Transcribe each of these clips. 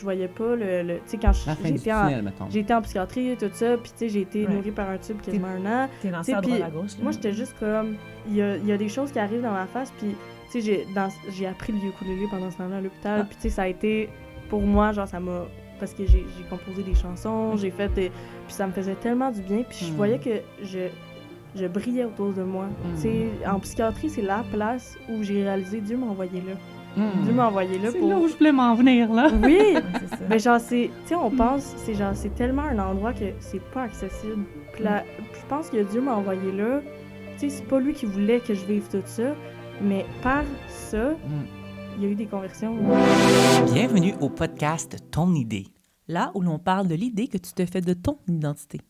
voyais pas tu sais, quand La fin du tunnel, mettons. j'ai été en psychiatrie, tout ça, puis tu sais, j'ai été nourrie par un tube quasiment un an. T'es lancé à droite à gauche. Moi, j'étais juste comme, il y a des choses qui arrivent dans ma face, puis tu sais, j'ai appris le ukulélé pendant ce temps-là à l'hôpital, puis tu sais, ça a été, pour moi, genre, ça m'a... Parce que j'ai composé des chansons, j'ai fait des... Puis ça me faisait tellement du bien, puis je voyais que je brillais autour de moi. Tu sais, en psychiatrie, c'est la place où j'ai réalisé Dieu m'a envoyé là. Dieu m'a envoyé là c'est pour... là où je voulais m'en venir, là. Oui! C'est ça. Mais genre, tu sais, on pense, c'est tellement un endroit que c'est pas accessible. Puis là, je pense que Dieu m'a envoyé là. Tu sais, c'est pas lui qui voulait que je vive tout ça, mais par ça, il y a eu des conversions. Bienvenue au podcast Ton idée. Là où l'on parle de l'idée que tu te fais de ton identité.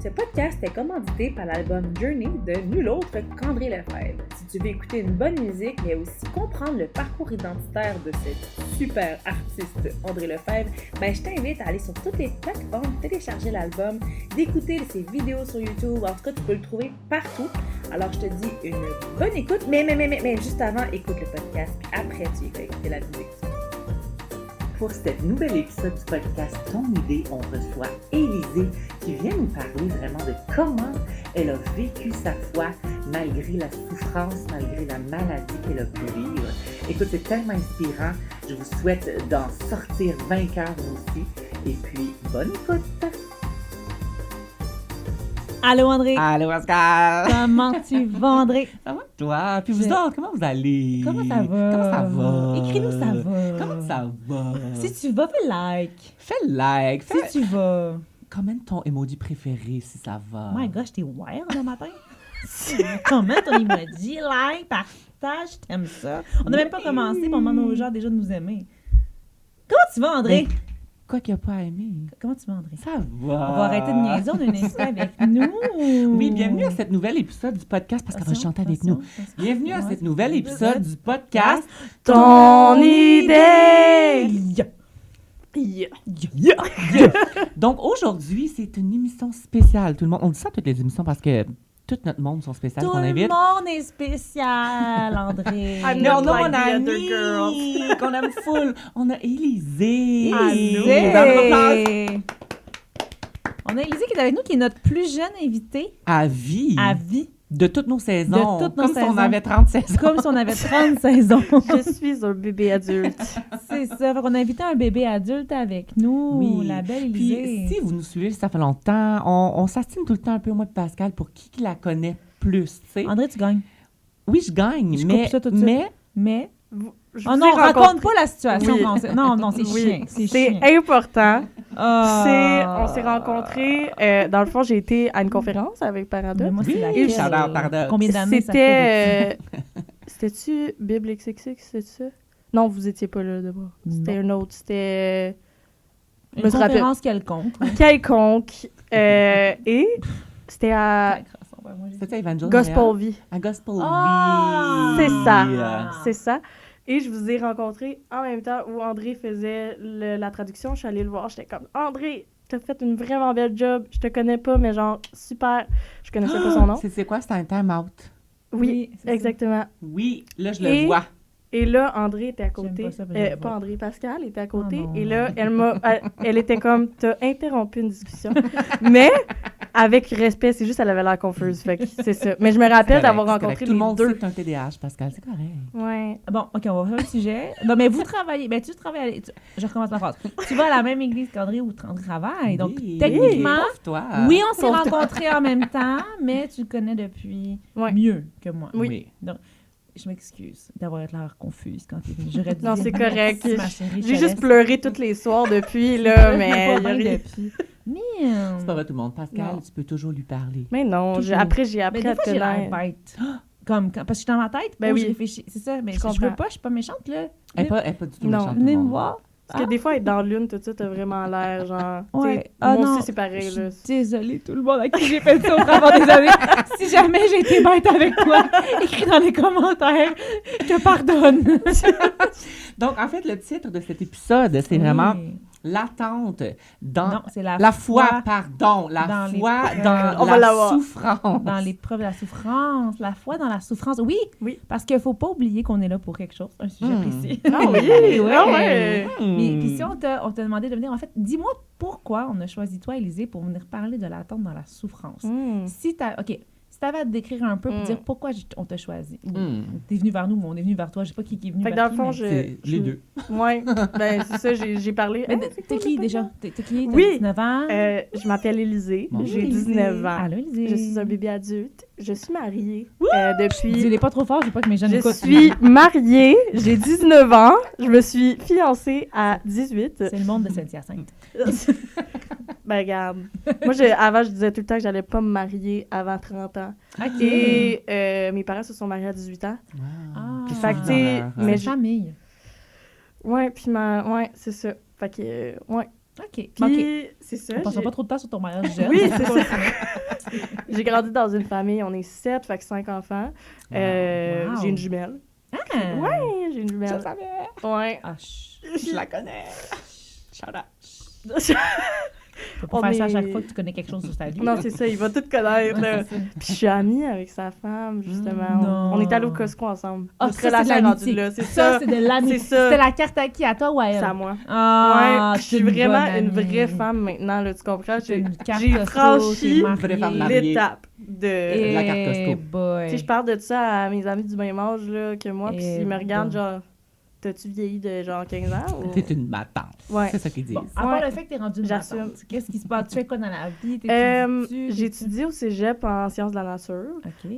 Ce podcast est commandité par l'album Journey de nul autre qu'André Lefebvre. Si tu veux écouter une bonne musique, mais aussi comprendre le parcours identitaire de cette super artiste André Lefebvre, je t'invite à aller sur toutes les plateformes, télécharger l'album, d'écouter ses vidéos sur YouTube. En tout cas, tu peux le trouver partout. Alors, je te dis une bonne écoute, mais juste avant, écoute le podcast, puis après, tu vas écouter la musique. Pour cet nouvel épisode du podcast Ton idée, on reçoit Élisée qui vient nous parler vraiment de comment elle a vécu sa foi malgré la souffrance, malgré la maladie qu'elle a pu vivre. Écoute, c'est tellement inspirant. Je vous souhaite d'en sortir vainqueur aussi. Et puis, bonne écoute! Allô, André! Allô, Pascal! Comment tu vas, André? Ça va, toi? Puis vous autres, comment vous allez? Comment ça va? Comment ça va? Écris-nous ça va. Comment ça va? Si tu vas, fais like. Fais like. Si tu vas. Commente ton emoji préféré si ça va. My gosh, t'es wild le matin. Commente ton emoji, like, partage, t'aimes ça. On n'a même pas commencé, mais on demande aux gens déjà de nous aimer. Comment tu vas, André? Mais, quoi qu'il n'y a pas à aimer. Comment tu vas, André? Ça va. On va arrêter de niaiser, on a une invitée avec nous. Oui, bienvenue à cet nouvel épisode du podcast parce qu'elle va chanter avec nous. Bienvenue à cet nouvel épisode du podcast Ton idée! Donc aujourd'hui, c'est une émission spéciale. Tout le monde, on dit ça à toutes les émissions parce que tout notre monde sont spéciales Tout qu'on le invite. monde est spécial, André. I'm Mais not on a like mon the other ami girls. qu'on aime full. On a Élisée. Élisée. Bravo. On a Élisée qui est avec nous, qui est notre plus jeune invitée À vie. à vie. De toutes nos saisons. De toutes nos Comme si on saisons. avait 30 saisons. Comme si on avait 30 saisons. Je suis un bébé adulte. C'est ça. Fait qu'on a invité un bébé adulte avec nous, Oui. la belle Élisée. Puis si vous nous suivez, ça fait longtemps, on s'astine tout le temps un peu, moi et Pascal, pour qui la connaît plus, tu sais. André, tu gagnes. Oui, je gagne, Je mais... coupe ça tout de suite. Mais... Je Oh vous non, ai raconte rencontré- pas la situation. Oui. Non, c'est Oui, chiant. C'est c'est chiant. important. Ah. On s'est rencontrés. Dans le fond, j'ai été à une conférence avec Paradox. Mais moi, c'est Oui, laquelle? shout-out, Paradox. Combien d'années ça fait? C'était-tu Bible XXX, c'était ça? Non, vous étiez pas là d'abord. C'était un autre. C'était Une me rappelle. conférence quelconque. quelconque. Et c'était à C'était Evangel Gospel Montréal? Vie. À Gospel Ah! C'est ça. Vie. C'est ça. Et je vous ai rencontré en même temps où André faisait la traduction. Je suis allée le voir. J'étais comme, André, t'as fait une vraiment belle job. Je te connais pas, mais genre, super. Je connaissais pas son nom. C'est quoi? C'est un time-out. Oui, c'est ça. exactement. Oui, là, je Et- le vois. Et là, André était à côté. pas ça, mais je le Pas vois. André, Pascal était à côté. Oh non. Et là, elle était comme, t'as interrompu une discussion. Mais avec respect, c'est juste, elle avait l'air confuse. Fait que c'est ça. Mais je me rappelle d'avoir C'est correct. rencontré Tout le les monde sait deux. que t'as un TDAH, Pascal. C'est correct. Ouais. Bon, OK, on va faire le sujet. Non, mais vous travaillez... Ben, tu travailles... Je recommence ma phrase. Tu vas à la même église qu'André où André travaille. Donc, Oui. techniquement... Toi. Oui, on s'est Pauvre toi. rencontrés en même temps, mais tu le connais depuis Ouais. mieux que moi. Oui. Donc, je m'excuse d'avoir l'air confuse quand t'es venue. J'aurais dû Non, dire c'est correct. merci, ma chérie, J'ai je te juste laisse. pleuré tous les soirs depuis, là, mais Pas y a bien rien. depuis. Mais... C'est pas vrai, tout le monde. Pascal, Non. tu peux toujours lui parler. Mais non, Toujours. après, j'ai Mais appris des à fois, te j'ai l'air connaître. bête. Comme parce que je suis dans ma tête, Ben je oui. réfléchis. C'est ça, mais Je je veux comprends. pas, je suis pas méchante, là. Elle est pas du tout Non. méchante, tout le Venez me monde. voir. Parce que des fois, être dans l'une, tout ça, t'as vraiment l'air, genre... Ouais. tu sais, Ah moi non, aussi, c'est pareil, Je là. suis désolée, tout le monde à qui j'ai fait ça au travers des années. Si jamais j'ai été bête avec toi, écris dans les commentaires. Je te pardonne. Donc, en fait, le titre de cet épisode, c'est vraiment l'attente dans Non, c'est la foi, pardon, dans la les foi preuves. dans On va la l'avoir. souffrance. Dans l'épreuve de la souffrance, la foi dans la souffrance. Oui, Oui. parce qu'il ne faut pas oublier qu'on est là pour quelque chose, un sujet précis. Ah oui, Ouais. ah ouais. Mais on t'a demandé de venir. En fait, dis-moi pourquoi on a choisi toi, Élisée, pour venir parler de l'attente dans la souffrance. Si tu avais à te décrire un peu pour dire pourquoi on t'a choisi. T'es venu vers nous, mais on est venu vers toi. Je sais pas qui est venu Fait que vers dans le fond, C'est les deux. Ouais, ben c'est ça, j'ai parlé. Mais c'est t'es quoi, qui le déjà? podcast? T'es qui? T'as Oui. 19 ans? Je m'appelle Élisée, Bon. j'ai Élisée. 19 ans. Allô, Élisée. Je suis un bébé adulte. Je suis mariée Dis-les depuis... pas trop fort, je veux pas que mes jeunes Je écoutent. suis mariée, j'ai 19 ans. Je me suis fiancée à 18. C'est le monde de Saint-Hyacinthe. Ben regarde, moi avant je disais tout le temps que j'allais pas me marier avant 30 ans. OK. Et mes parents se sont mariés à 18 ans. Ah. Puis fait que, tu sais, Mais mais famille. Ouais, puis ouais, c'est ça. Fait que ouais. OK. Puis OK. c'est ça. On passera pas trop de temps sur ton mariage jeune. Oui, c'est ça. J'ai grandi dans une famille, on est 7, fait que 5 enfants. Wow. J'ai une jumelle. Ah. Ouais, j'ai une Je jumelle. savais. Ouais. Ah, Je la connais. Shout out. Faut pas On faire ça à est- chaque fois que tu connais quelque chose sur ta vie. Non, c'est ça, il va tout connaître. Ouais, là. c'est ça. Puis je suis amie avec sa femme, justement. Non. On est allés au Costco ensemble. Ah, Notre ça, c'est de relation est l'amitié. rendue là, c'est Ça, ça. c'est de l'amitié. C'est ça. C'était la carte à qui? À toi ou à elle? C'est à moi. Ah, Ouais, je suis c'est une vraiment bonne une vraie amie. femme maintenant, là, tu comprends? C'est une carte J'ai Costco, franchi t'es mariée. Vraie femme mariée. l'étape de... La carte Costco. Eh boy. Tu sais, je parle de ça à mes amis du même âge là, que moi, puis Eh ils me regardent bon. genre, t'as-tu vieilli de genre 15 ans? Ou... T'es une matante. Ouais. C'est ça qu'ils disent. Bon, à part Ouais. le fait que t'es rendue une J'assume. matante, qu'est-ce qui se passe? Tu fais quoi dans la vie? J'ai étudié au cégep en sciences de la nature. OK.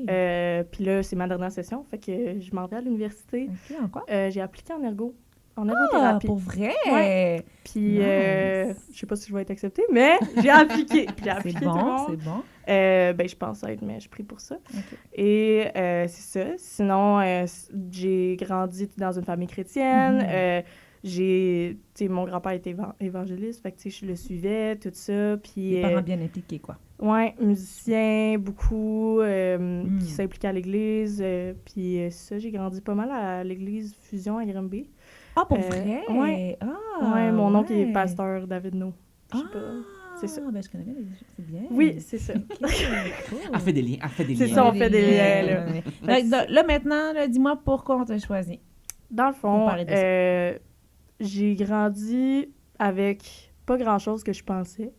Puis là, c'est ma dernière session, fait que je m'en vais à l'université. OK, en quoi? J'ai appliqué en ergo, en Ah, ergothérapie. pour vrai? Ouais. Puis Nice. je sais pas si je vais être acceptée, mais j'ai appliqué. Puis j'ai C'est appliqué tout le bon, monde. c'est bon. Ben, je pense être, mais je prie pour ça. OK. Et c'est ça. Sinon, j'ai grandi dans une famille chrétienne. Tu sais, mon grand-père était évangéliste, fait que, tu sais, je le suivais, tout ça. Puis, Les parents bien impliqués, quoi. ouais, musicien, beaucoup, qui s'impliquait à l'église. Puis, ça, j'ai grandi pas mal à l'église Fusion à Granby. Ah, pour Euh, vrai? ouais. Ah, ouais, mon oncle est ouais. pasteur David No. Je sais Ah, pas. C'est ça. ben je connais bien les c'est bien. Oui, c'est ça. OK, cool. Elle fait des liens. Elle fait des C'est liens. ça, on fait des liens, là. Là, maintenant, là, dis-moi pourquoi on t'a choisi. Dans le Pour fond, parler de ça. j'ai grandi avec pas grand-chose que je pensais.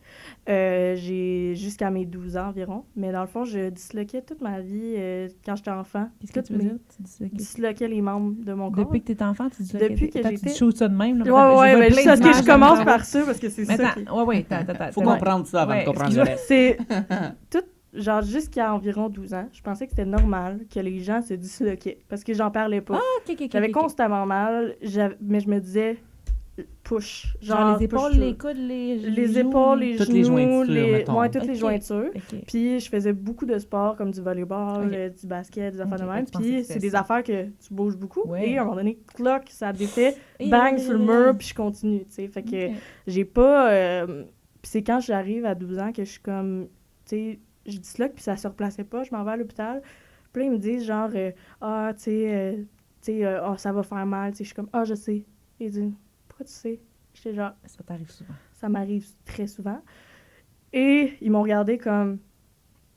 J'ai jusqu'à mes 12 ans environ. Mais dans le fond, je disloquais toute ma vie quand j'étais enfant. Qu'est-ce que Toutes tu veux mes- dire? Tu dis ça, Disloquais les membres de mon corps. Depuis que t'es enfant, tu dis ça? Depuis que Attends, j'étais- Tu choses ça de même? Là, Ouais, mais plein parce que d'images je dans commence le par ça, parce que c'est cerveau. ça Mais qui... attends, ouais, attends. Faut Ouais. comprendre ça avant Ouais, de comprendre le excuse-moi. reste. C'est tout, genre jusqu'à environ 12 ans, je pensais que c'était normal que les gens se disloquaient, parce que j'en parlais pas. OK. J'avais constamment mal, mais je me disais push. Genre les épaules, push les tout. coudes, les Les genoux, épaules, les Toutes genoux, les jointures, mettons. ouais, toutes les Ok. jointures. OK. Puis je faisais beaucoup de sports comme du volleyball, Ok. Du basket, des affaires Ok, de même. tu pensais que Puis c'était c'est des ça. affaires que tu bouges beaucoup. Ouais. Et à un moment donné, cloc, ça défait, Et bang là, sur le là, là, là. mur, puis je continue, tu sais. Fait que Ok. j'ai pas... Puis c'est quand j'arrive à 12 ans que je suis comme... Tu sais, je disloque, puis ça se replaçait pas. Je m'en vais à l'hôpital. Puis là, ils me disent genre... ça va faire mal. Tu sais, je suis comme, je sais. Ils disent, pourquoi tu sais? J'étais genre... Ça t'arrive souvent. Ça m'arrive très souvent. Et ils m'ont regardé comme,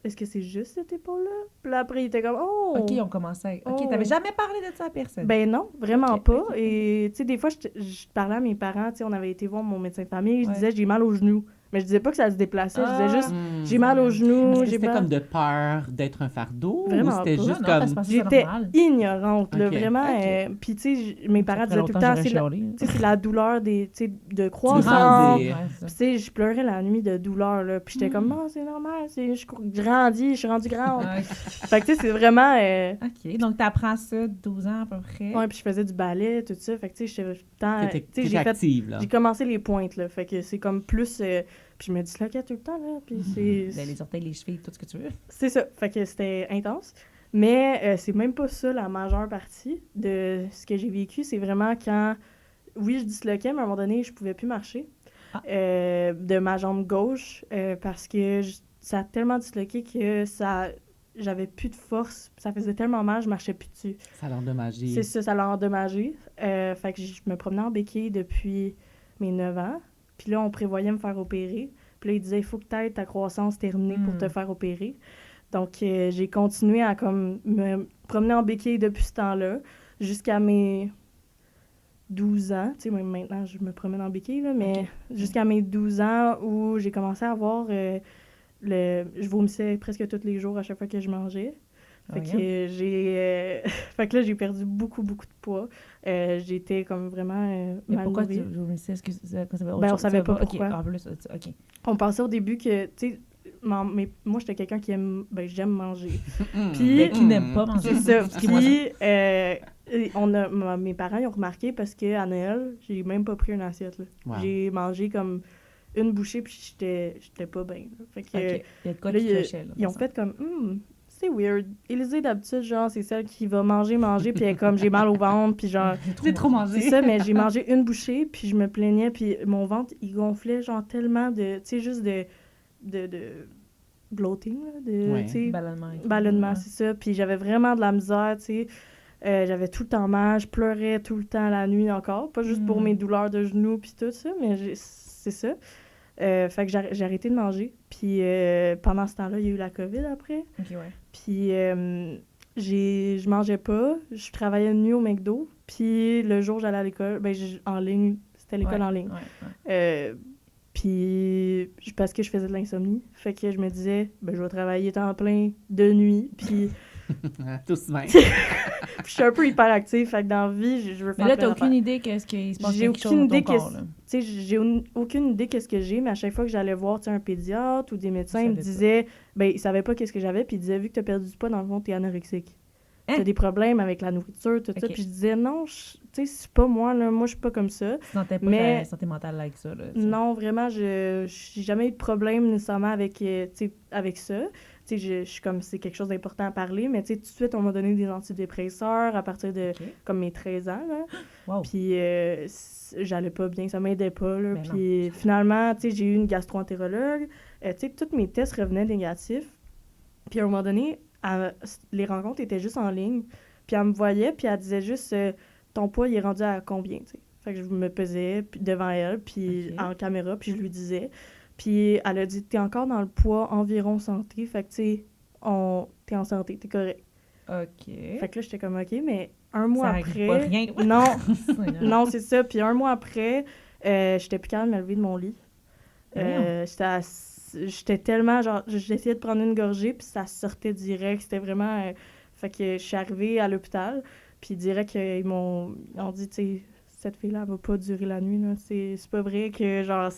est-ce que c'est juste cette épaule-là? Puis là, après, ils étaient comme, oh! OK, on commençait. OK, Oh. t'avais jamais parlé de ça à personne? Ben non, vraiment Ok, pas. ok. Et, tu sais, des fois, je parlais à mes parents, tu sais, on avait été voir mon médecin de famille, je Ouais. disais, j'ai mal au genou. Mais je disais pas que ça se déplaçait, je disais juste, Hmm. j'ai mal au genou, Est-ce que j'ai c'était pas... comme de peur d'être un fardeau? Vraiment ou c'était pas. juste Non, comme... parce que parce que c'est J'étais normal. ignorante, là, Ok, vraiment. ok. Puis, tu sais, mes parents Ça ferait disaient tout le longtemps temps, que c'est j'aurais la, chialé. tu sais, c'est la douleur de croissance. grandir. Ouais, c'est Puis, ça. tu sais, je pleurais la nuit de douleur, là. Puis, j'étais comme, non, c'est normal, je grandis, je suis rendue grande. Ouais. Fait que, tu sais, c'est vraiment... OK, donc t'apprends ça 12 ans à peu près. Ouais, puis je faisais du ballet, tout ça. Fait que, tu sais, j'étais tout le temps... T'étais tu sais, j'ai fait... active, là. J'ai commencé les pointes, là. Fait que c'est comme plus... puis je me disloquais tout le temps, là. Puis Ben, les orteils, les chevilles, tout ce que tu veux. c'est ça. Fait que c'était intense. Mais c'est même pas ça la majeure partie de ce que j'ai vécu. C'est vraiment quand... Oui, je disloquais, mais à un moment donné, je pouvais plus marcher Ah. de ma jambe gauche parce que ça a tellement disloqué que j'avais plus de force. Ça faisait tellement mal, je marchais plus dessus. Ça l'a endommagé. C'est ça, ça l'a endommagé. Fait que je me promenais en béquille depuis mes 9 ans. Puis là, on prévoyait me faire opérer. Puis là, il disait, il faut que tu aies ta croissance terminée pour te faire opérer. Donc, j'ai continué à comme me promener en béquille depuis ce temps-là jusqu'à mes 12 ans, tu sais, même maintenant, je me promène en béquille, là, mais jusqu'à mes 12 ans où j'ai commencé à avoir je vomissais presque tous les jours à chaque fois que je mangeais. Fait que fait que là, j'ai perdu beaucoup, beaucoup de poids. J'étais comme vraiment mais pourquoi tu vomissais? On savait pas pourquoi. OK. On pensait au début que, tu sais, mais moi, j'étais quelqu'un qui aime... j'aime manger. Puis... qui n'aime pas manger. C'est ça. Puis, mes parents, ils ont remarqué parce qu'à Noël, j'ai même pas pris une assiette, là. Wow. J'ai mangé comme une bouchée, puis j'étais pas bien. Fait que... OK. Il y a de quoi qui clochait, là. Ils ont fait comme... c'est weird. Élisée, d'habitude, genre, c'est celle qui va manger, puis elle est comme, j'ai mal au ventre, puis genre... J'ai trop mangé. C'est ça, mais j'ai mangé une bouchée, puis je me plaignais, puis mon ventre, il gonflait, genre, tellement de... Tu sais, juste de bloating, là, tu sais... Ballonnement, c'est ça. Puis j'avais vraiment de la misère, tu sais. J'avais tout le temps mal, je pleurais tout le temps la nuit encore. Pas juste pour mes douleurs de genoux, puis tout ça, mais c'est ça. Fait que j'ai arrêté de manger. Puis pendant ce temps-là, il y a eu la COVID après. OK, ouais. Puis je mangeais pas. Je travaillais de nuit au McDo. Puis le jour où j'allais à l'école, en ligne, c'était l'école en ligne. Puis parce que je faisais de l'insomnie. Fait que je me disais, je vais travailler temps plein de nuit. Puis... Tous même. Puis je suis un peu hyperactive, fait que dans la vie, je veux faire. Mais là, t'as aucune idée qu'est-ce qu'il se passe quelque chose dans ton corps, là. Tu sais, j'ai aucune idée qu'est-ce que j'ai, mais à chaque fois que j'allais voir un pédiatre ou des médecins, ils me disaient, ils savaient pas qu'est-ce que j'avais, puis ils disaient, vu que t'as perdu du poids, dans le fond, t'es anorexique. T'as des problèmes avec la nourriture, tout ça. Puis je disais, non, tu sais, c'est pas moi, là. Moi, je suis pas comme ça. Tu sentais pas ta santé mentale avec ça, là? Non, vraiment, j'ai jamais eu de problème nécessairement avec ça. Tu sais, je suis comme, c'est quelque chose d'important à parler, mais tu sais, tout de suite, on m'a donné des antidépresseurs à partir de, comme mes 13 ans, là. Wow. Puis j'allais pas bien, ça m'aidait pas, là. Puis finalement, tu sais, j'ai eu une gastro-entérologue. Tu sais, tous mes tests revenaient négatifs. Puis à un moment donné, les rencontres étaient juste en ligne. Puis elle me voyait, puis elle disait juste, ton poids, il est rendu à combien, tu sais. Fait que je me pesais devant elle, puis en caméra, puis je lui disais... Puis elle a dit, t'es encore dans le poids environ santé, fait que tu sais, t'es en santé, t'es correct. OK. Fait que là, j'étais comme, OK, mais un mois après... Pas rien. Non, non, c'est ça. Puis un mois après, j'étais plus capable de me lever de mon lit. J'étais tellement, genre, j'essayais de prendre une gorgée, puis ça sortait direct. C'était vraiment... fait que je suis arrivée à l'hôpital, puis direct, ils m'ont dit, tu sais, cette fille-là, elle va pas durer la nuit, là. C'est pas vrai que, genre...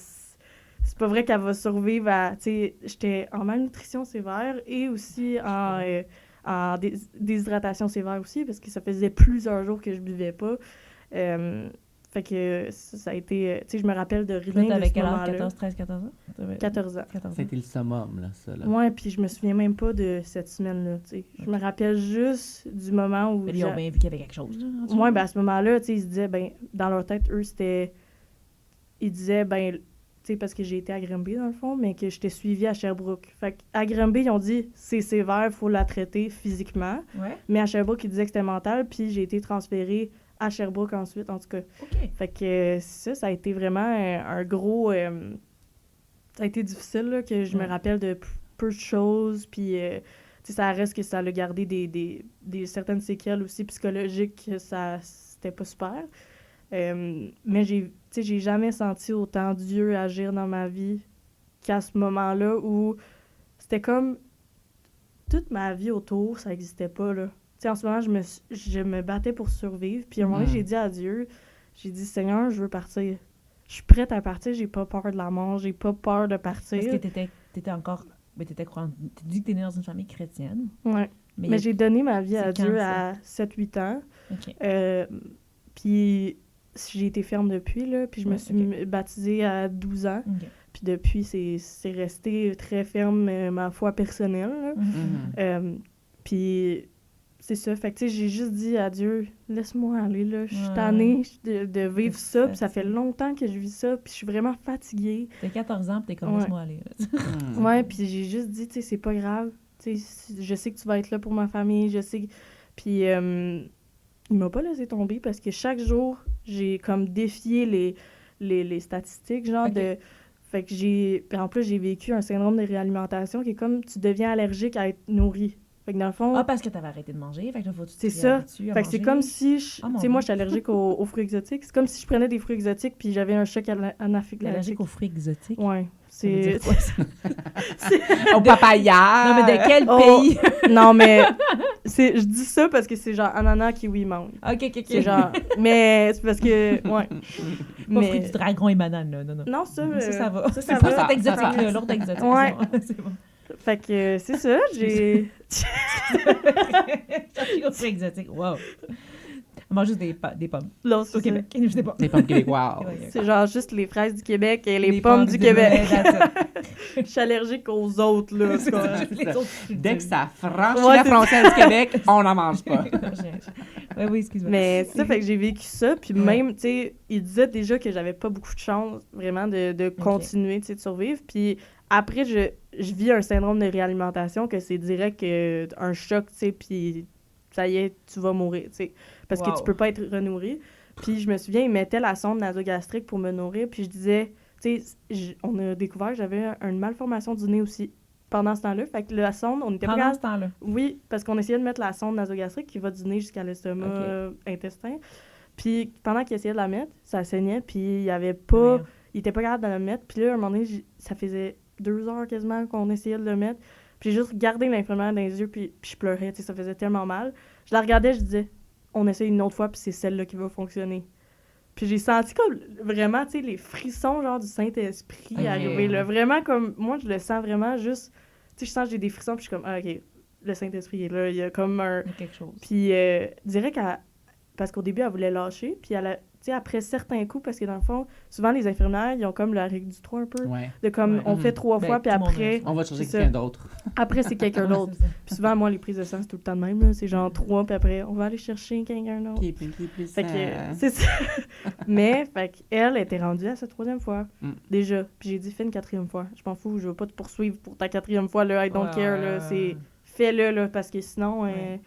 C'est pas vrai qu'elle va survivre à... Tu sais, j'étais en malnutrition sévère et aussi en déshydratation sévère aussi, parce que ça faisait plusieurs jours que je buvais pas. Fait que ça a été... Tu sais, je me rappelle de rien de ce avec quel âge? moment-là. 14, 13, 14 ans? 14 ans. C'était le summum, là, ça. Là. Ouais, puis je me souviens même pas de cette semaine-là, tu sais. Je me rappelle juste du moment où... Mais ils ont bien vu qu'il y avait quelque chose, là. Ouais, à ce moment-là, tu sais, ils se disaient, dans leur tête, eux, c'était... Ils disaient, tu sais, parce que j'ai été à Granby, dans le fond, mais que j'étais suivie à Sherbrooke. Fait qu'à Granby, ils ont dit, c'est sévère, il faut la traiter physiquement. Ouais. Mais à Sherbrooke, ils disaient que c'était mental, puis j'ai été transférée à Sherbrooke ensuite, en tout cas. OK. Fait que ça a été vraiment un gros... ça a été difficile, là, que je me rappelle de peu de choses, puis... tu sais, ça reste que ça a gardé des certaines séquelles aussi psychologiques, c'était pas super. Mais j'ai jamais senti autant Dieu agir dans ma vie qu'à ce moment-là où c'était comme toute ma vie autour, ça n'existait pas, là. Tu sais, en ce moment, je me battais pour survivre. Puis à un moment donné, j'ai dit à Dieu, j'ai dit, Seigneur, je veux partir. Je suis prête à partir, j'ai pas peur de la mort, j'ai pas peur de partir. Parce que t'étais encore... Mais t'étais croyante. Tu dis que t'es née dans une famille chrétienne. Ouais. Mais j'ai donné ma vie à Dieu à 7-8 ans. OK. Puis... j'ai été ferme depuis, là, puis je me suis baptisée à 12 ans. Okay. Puis depuis, c'est resté très ferme, ma foi personnelle. Puis c'est ça. Fait que, tu sais, j'ai juste dit à Dieu, laisse-moi aller, là. Je suis tannée de vivre ça, puis ça fait longtemps que je vis ça, puis je suis vraiment fatiguée. T'as 14 ans, puis t'es comme, laisse-moi aller. Ouais, puis j'ai juste dit, tu sais, c'est pas grave. Tu sais, je sais que tu vas être là pour ma famille, je sais... Puis il m'a pas laissé tomber parce que chaque jour, j'ai comme défié les statistiques, genre de... Fait que en plus, j'ai vécu un syndrome de réalimentation qui est comme tu deviens allergique à être nourri. Fait que dans le fond... Ah, parce que t'avais arrêté de manger, fait que là, faut que tu C'est t'y ça. habitues à Fait que c'est manger. comme si... Ah, mon tu sais, moi, Dieu. je suis allergique aux fruits exotiques. C'est comme si je prenais des fruits exotiques puis j'avais un choc T'es anaphylactique. allergique aux fruits exotiques? Ouais. Ça veut C'est... dire quoi, ça? Au papaya! Non, mais de quel Oh. pays? Non, mais... Je dis ça parce que c'est genre ananas, kiwi, mangue. OK. C'est genre... Mais c'est parce que... Ouais. Pas fruits du dragon et banane, là. Non. Non, ça Ça va. Ça C'est va. pas Ça- cet exotique-là, l'autre exotique. Ouais. C'est bon. Fait que c'est ça, j'ai... Allergique aux fruits exotiques. Wow. On mange juste des pommes. L'autre, Au c'est Québec. Je sais pas. Des pommes québécoises. C'est genre juste les fraises du Québec et les pommes du Québec. Je suis allergique aux autres, là. C'est quoi. ça, les autres Dès que ça franchit Ouais, la c'est frontière du Québec, on n'en mange pas. Oui, excuse-moi. Mais c'est ça, fait que j'ai vécu ça. Puis Ouais. même, tu sais, il disait déjà que j'avais pas beaucoup de chance, vraiment, de continuer, tu sais, de survivre. Puis après, je vis un syndrome de réalimentation que c'est direct un choc, tu sais, puis ça y est, tu vas mourir, tu sais. Parce que Wow. tu peux pas être renourri. Puis je me souviens, il mettait la sonde nasogastrique pour me nourrir. Puis je disais, tu sais, on a découvert que j'avais une malformation du nez aussi pendant ce temps-là. Fait que la sonde, on était pas Pendant capable... ce temps-là. Oui, parce qu'on essayait de mettre la sonde nasogastrique qui va du nez jusqu'à l'estomac, intestin. Puis pendant qu'il essayait de la mettre, ça saignait, puis il y avait pas... Ouais. Il était pas capable de la mettre. Puis là, à un moment donné, ça faisait 2 heures quasiment qu'on essayait de le mettre. Puis j'ai juste regardé l'infirmière dans les yeux, puis je pleurais, tu sais, ça faisait tellement mal. Je la regardais, je disais, on essaye une autre fois, puis c'est celle-là qui va fonctionner. Puis j'ai senti comme vraiment, tu sais, les frissons, genre, du Saint-Esprit Ok. arriver, là. Vraiment comme... Moi, je le sens vraiment juste... Tu sais, je sens que j'ai des frissons, puis je suis comme, ah, OK, le Saint-Esprit est là. Il y a comme un... Il y a quelque chose. Puis, direct, parce qu'au début, elle voulait lâcher. Puis, tu sais, après certains coups, parce que dans le fond, souvent, les infirmières, ils ont comme la règle du 3 un peu. Ouais. De comme, Ouais. on fait 3 Ben, fois, puis tout le monde après, On va chercher C'est quelqu'un ça. d'autre. après c'est quelqu'un Ouais, d'autre. c'est ça. Puis souvent, moi, les prises de sang, c'est tout le temps de même. Là. C'est genre 3, puis après, on va aller chercher quelqu'un d'autre. Qui est plus Fait que, c'est ça. Mais, fait qu'elle était rendue à sa 3e fois, Mm. déjà. Puis j'ai dit, fais une 4e fois. Je m'en fous, je veux pas te poursuivre pour ta 4e fois, là. I don't Ouais, care, ouais, là. ouais, C'est... ouais. Fais-le, là, parce que sinon, Ouais.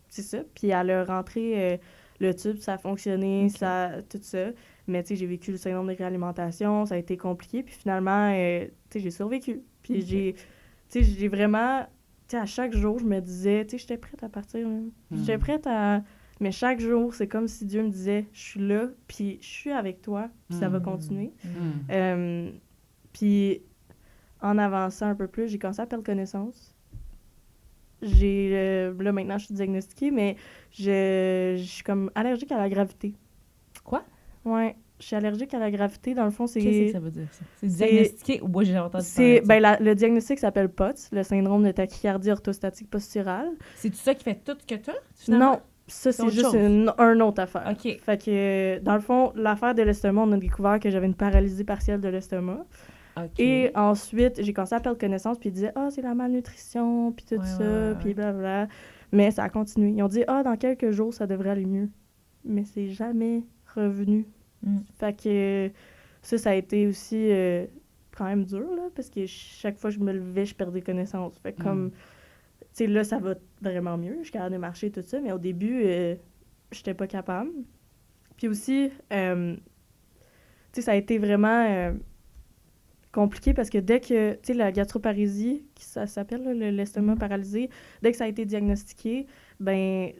c'est ça. Puis elle a rentré le tube, ça a fonctionné, Ok. tout ça. Mais, tu sais, j'ai vécu le syndrome de réalimentation, ça a été compliqué. Puis finalement, tu sais, j'ai survécu. Puis Ok. j'ai vraiment... Tu sais, à chaque jour, je me disais, tu sais, j'étais prête à partir, là. J'étais prête à... Mais chaque jour, c'est comme si Dieu me disait, je suis là, puis je suis avec toi, puis ça va Mm. continuer. Hmm. Puis en avançant un peu plus, j'ai commencé à perdre connaissance. Là, maintenant, je suis diagnostiquée, mais je suis comme allergique à la gravité. Quoi? Ouais, je suis allergique à la gravité. Dans le fond, Qu'est-ce que c'est... ça veut dire, ça? C'est diagnostiqué ou moi, j'ai entendu C'est, parler de ça? le diagnostic s'appelle POTS, le syndrome de tachycardie orthostatique posturale. C'est-tu ça qui fait tout ce que t'as, finalement? Non, ça, c'est autre juste chose. une autre affaire. OK. Fait que, dans le fond, l'affaire de l'estomac, on a découvert que j'avais une paralysie partielle de l'estomac. OK. Et ensuite, j'ai commencé à perdre connaissance, puis ils disaient « Ah, c'est la malnutrition, puis tout Ouais, ça, ouais, ouais, puis ouais. blablabla. » Mais ça a continué. Ils ont dit « Ah, dans quelques jours, ça devrait aller mieux. » Mais c'est jamais revenu. Mm. Fait que ça a été aussi quand même dur, là, parce que chaque fois que je me levais, je perdais connaissance. Fait que comme, tu sais, là, ça va vraiment mieux. Je suis capable de marcher, tout ça, mais au début, j'étais pas capable. Puis aussi, tu sais, ça a été vraiment compliqué parce que dès que, tu sais, la gastroparésie, ça s'appelle là, l'estomac paralysé, dès que ça a été diagnostiqué, ben,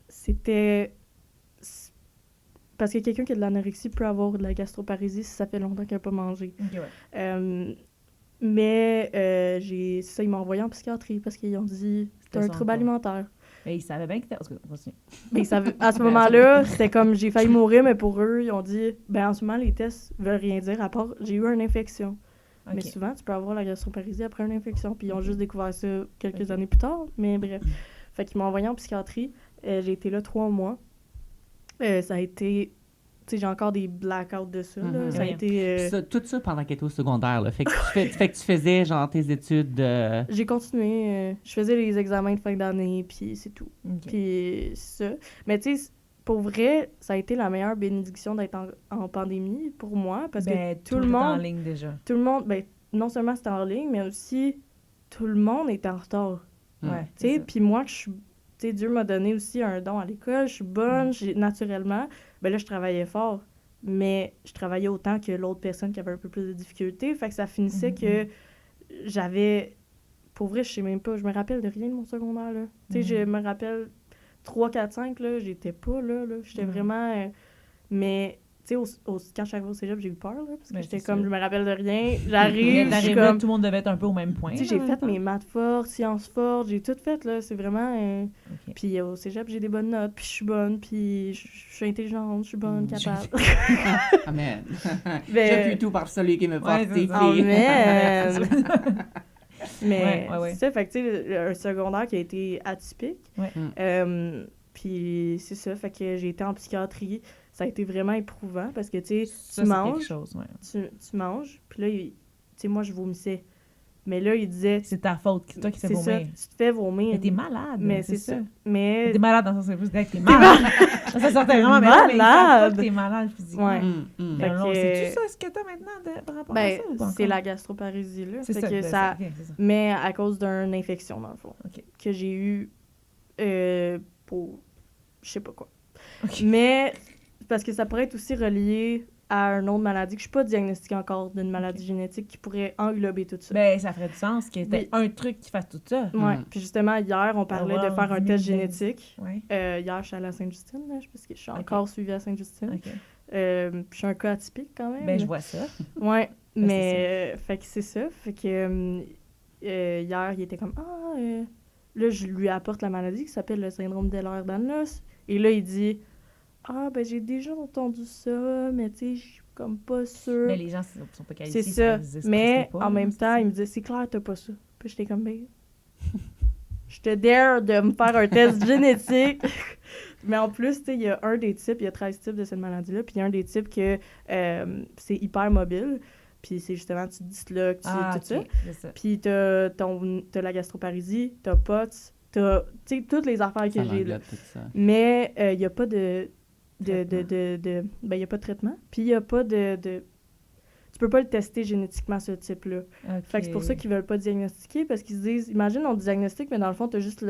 c'était... Parce que quelqu'un qui a de l'anorexie peut avoir de la gastroparésie si ça fait longtemps qu'il n'a pas mangé. OK, ouais. Mais ça, ils m'ont envoyé en psychiatrie parce qu'ils ont dit « T'as un Son trouble corps. alimentaire ». Mais ils savaient bien que t'étais... Continue. Mais à ce moment-là, c'était comme j'ai failli mourir, mais pour eux, ils ont dit ben en ce moment, les tests veulent rien dire à part j'ai eu une infection. Mais OK. souvent, tu peux avoir la gastroparésie après une infection. Puis ils ont juste découvert ça quelques années plus tard. Mais bref. Fait qu'ils m'ont envoyé en psychiatrie. J'ai été là 3 mois. Ça a été. Tu sais, j'ai encore des blackouts de ça. Là. Mhm. Ça a Ouais. été. Tout ça pendant qu'elle était au secondaire. Là. Fait que tu faisais genre tes études. J'ai continué. Je faisais les examens de fin d'année, puis c'est tout. OK. Puis c'est ça. Mais tu sais, pour vrai, ça a été la meilleure bénédiction d'être en pandémie pour moi. Parce Ben, que tout le est en monde. ligne déjà. Tout le monde, ben, non seulement c'était en ligne, mais aussi tout le monde était en retard. Mm. Ouais. Tu c'est sais, ça. puis moi, Dieu m'a donné aussi un don à l'école, je suis bonne, naturellement. Ben là, je travaillais fort, mais je travaillais autant que l'autre personne qui avait un peu plus de difficultés. Fait que ça finissait que j'avais pour vrai, je sais même pas. Je me rappelle de rien de mon secondaire, là. Tu sais, je me rappelle 3, 4, 5, là, j'étais pas là. J'étais vraiment... mais... Tu sais, quand je suis arrivée au cégep, j'ai eu peur, là, parce que j'étais comme, je me rappelle de rien, j'arrive, je suis comme... tout le monde devait être un peu au même point. Tu sais, j'ai fait mes maths fortes, sciences fortes, j'ai tout fait, là, c'est vraiment... Puis au cégep, j'ai des bonnes notes, puis je suis bonne, puis je suis intelligente, je suis bonne, capable. Amen. Je puis tout par celui qui me porte tes Amen. Mais c'est ça, fait que tu sais, un secondaire qui a été atypique. Puis c'est ça, fait que j'ai été en psychiatrie. Ça a été vraiment éprouvant parce que, tu sais, tu manges, tu manges, puis là, tu sais, moi, je vomissais. Mais là, il disait... C'est ta faute, c'est toi qui te fais vomir. C'est ça, tu te fais vomir. Mais t'es malade. Mais c'est ça. Mais... T'es malade dans le sens où t'es malade. Ça sortait vraiment malade. Mais t'es malade physiquement. Ouais. C'est-tu ça, ce que t'as maintenant par rapport à ça ou pas? C'est la gastroparalysie, là. C'est ça. Que ça. Mais à cause d'une infection, dans le fond, que j'ai eue pour... Je sais pas quoi. Mais... Parce que ça pourrait être aussi relié à une autre maladie, que je suis pas diagnostiquée encore d'une maladie génétique qui pourrait englober tout ça. Ben, ça ferait du sens qu'il y ait un truc qui fasse tout ça. Oui. Puis justement, hier, on parlait de faire un test génétique. Hier, je suis allée à Sainte-Justine, là, parce que je suis encore suivie à Sainte-Justine. Puis je suis un cas atypique quand même. Ben, je vois ça. Oui, mais fait que c'est ça. Fait que hier, il était comme là, je lui apporte la maladie qui s'appelle le syndrome d'Ehlers-Danlos. Et là, il dit... ben j'ai déjà entendu ça, mais tu sais, je suis comme pas sûre. Mais les gens sont pas qualifiés. C'est ça. Mais en même temps, il me disait, c'est clair, t'as pas ça. Puis j'étais comme, je te dare de me faire un test génétique. Mais en plus, tu sais, il y a un des types, il y a 13 types de cette maladie-là, puis il y a un des types que c'est hyper mobile. Puis c'est justement, tu te disloques, tout ça. Puis t'as la gastroparalysie, t'as POTS, t'as, tu sais, toutes les affaires que j'ai là. Mais il n'y a pas de... ben, il n'y a pas de traitement. Puis, il n'y a pas de... Tu peux pas le tester génétiquement, ce type-là. Fait que c'est pour ça qu'ils veulent pas diagnostiquer, parce qu'ils se disent... Imagine, on diagnostique, mais dans le fond, t'es juste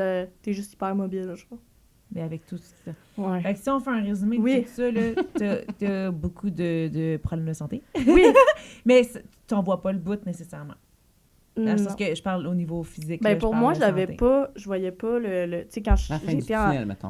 hyper mobile, je crois. Mais avec tout ça. Ouais. Fait que si on fait un résumé de tout ça, là, t'as beaucoup de problèmes de santé. Oui! Mais tu n'en vois pas le bout, nécessairement. Parce que je parle au niveau physique. Ben, là, pour moi, je voyais pas le tu sais, quand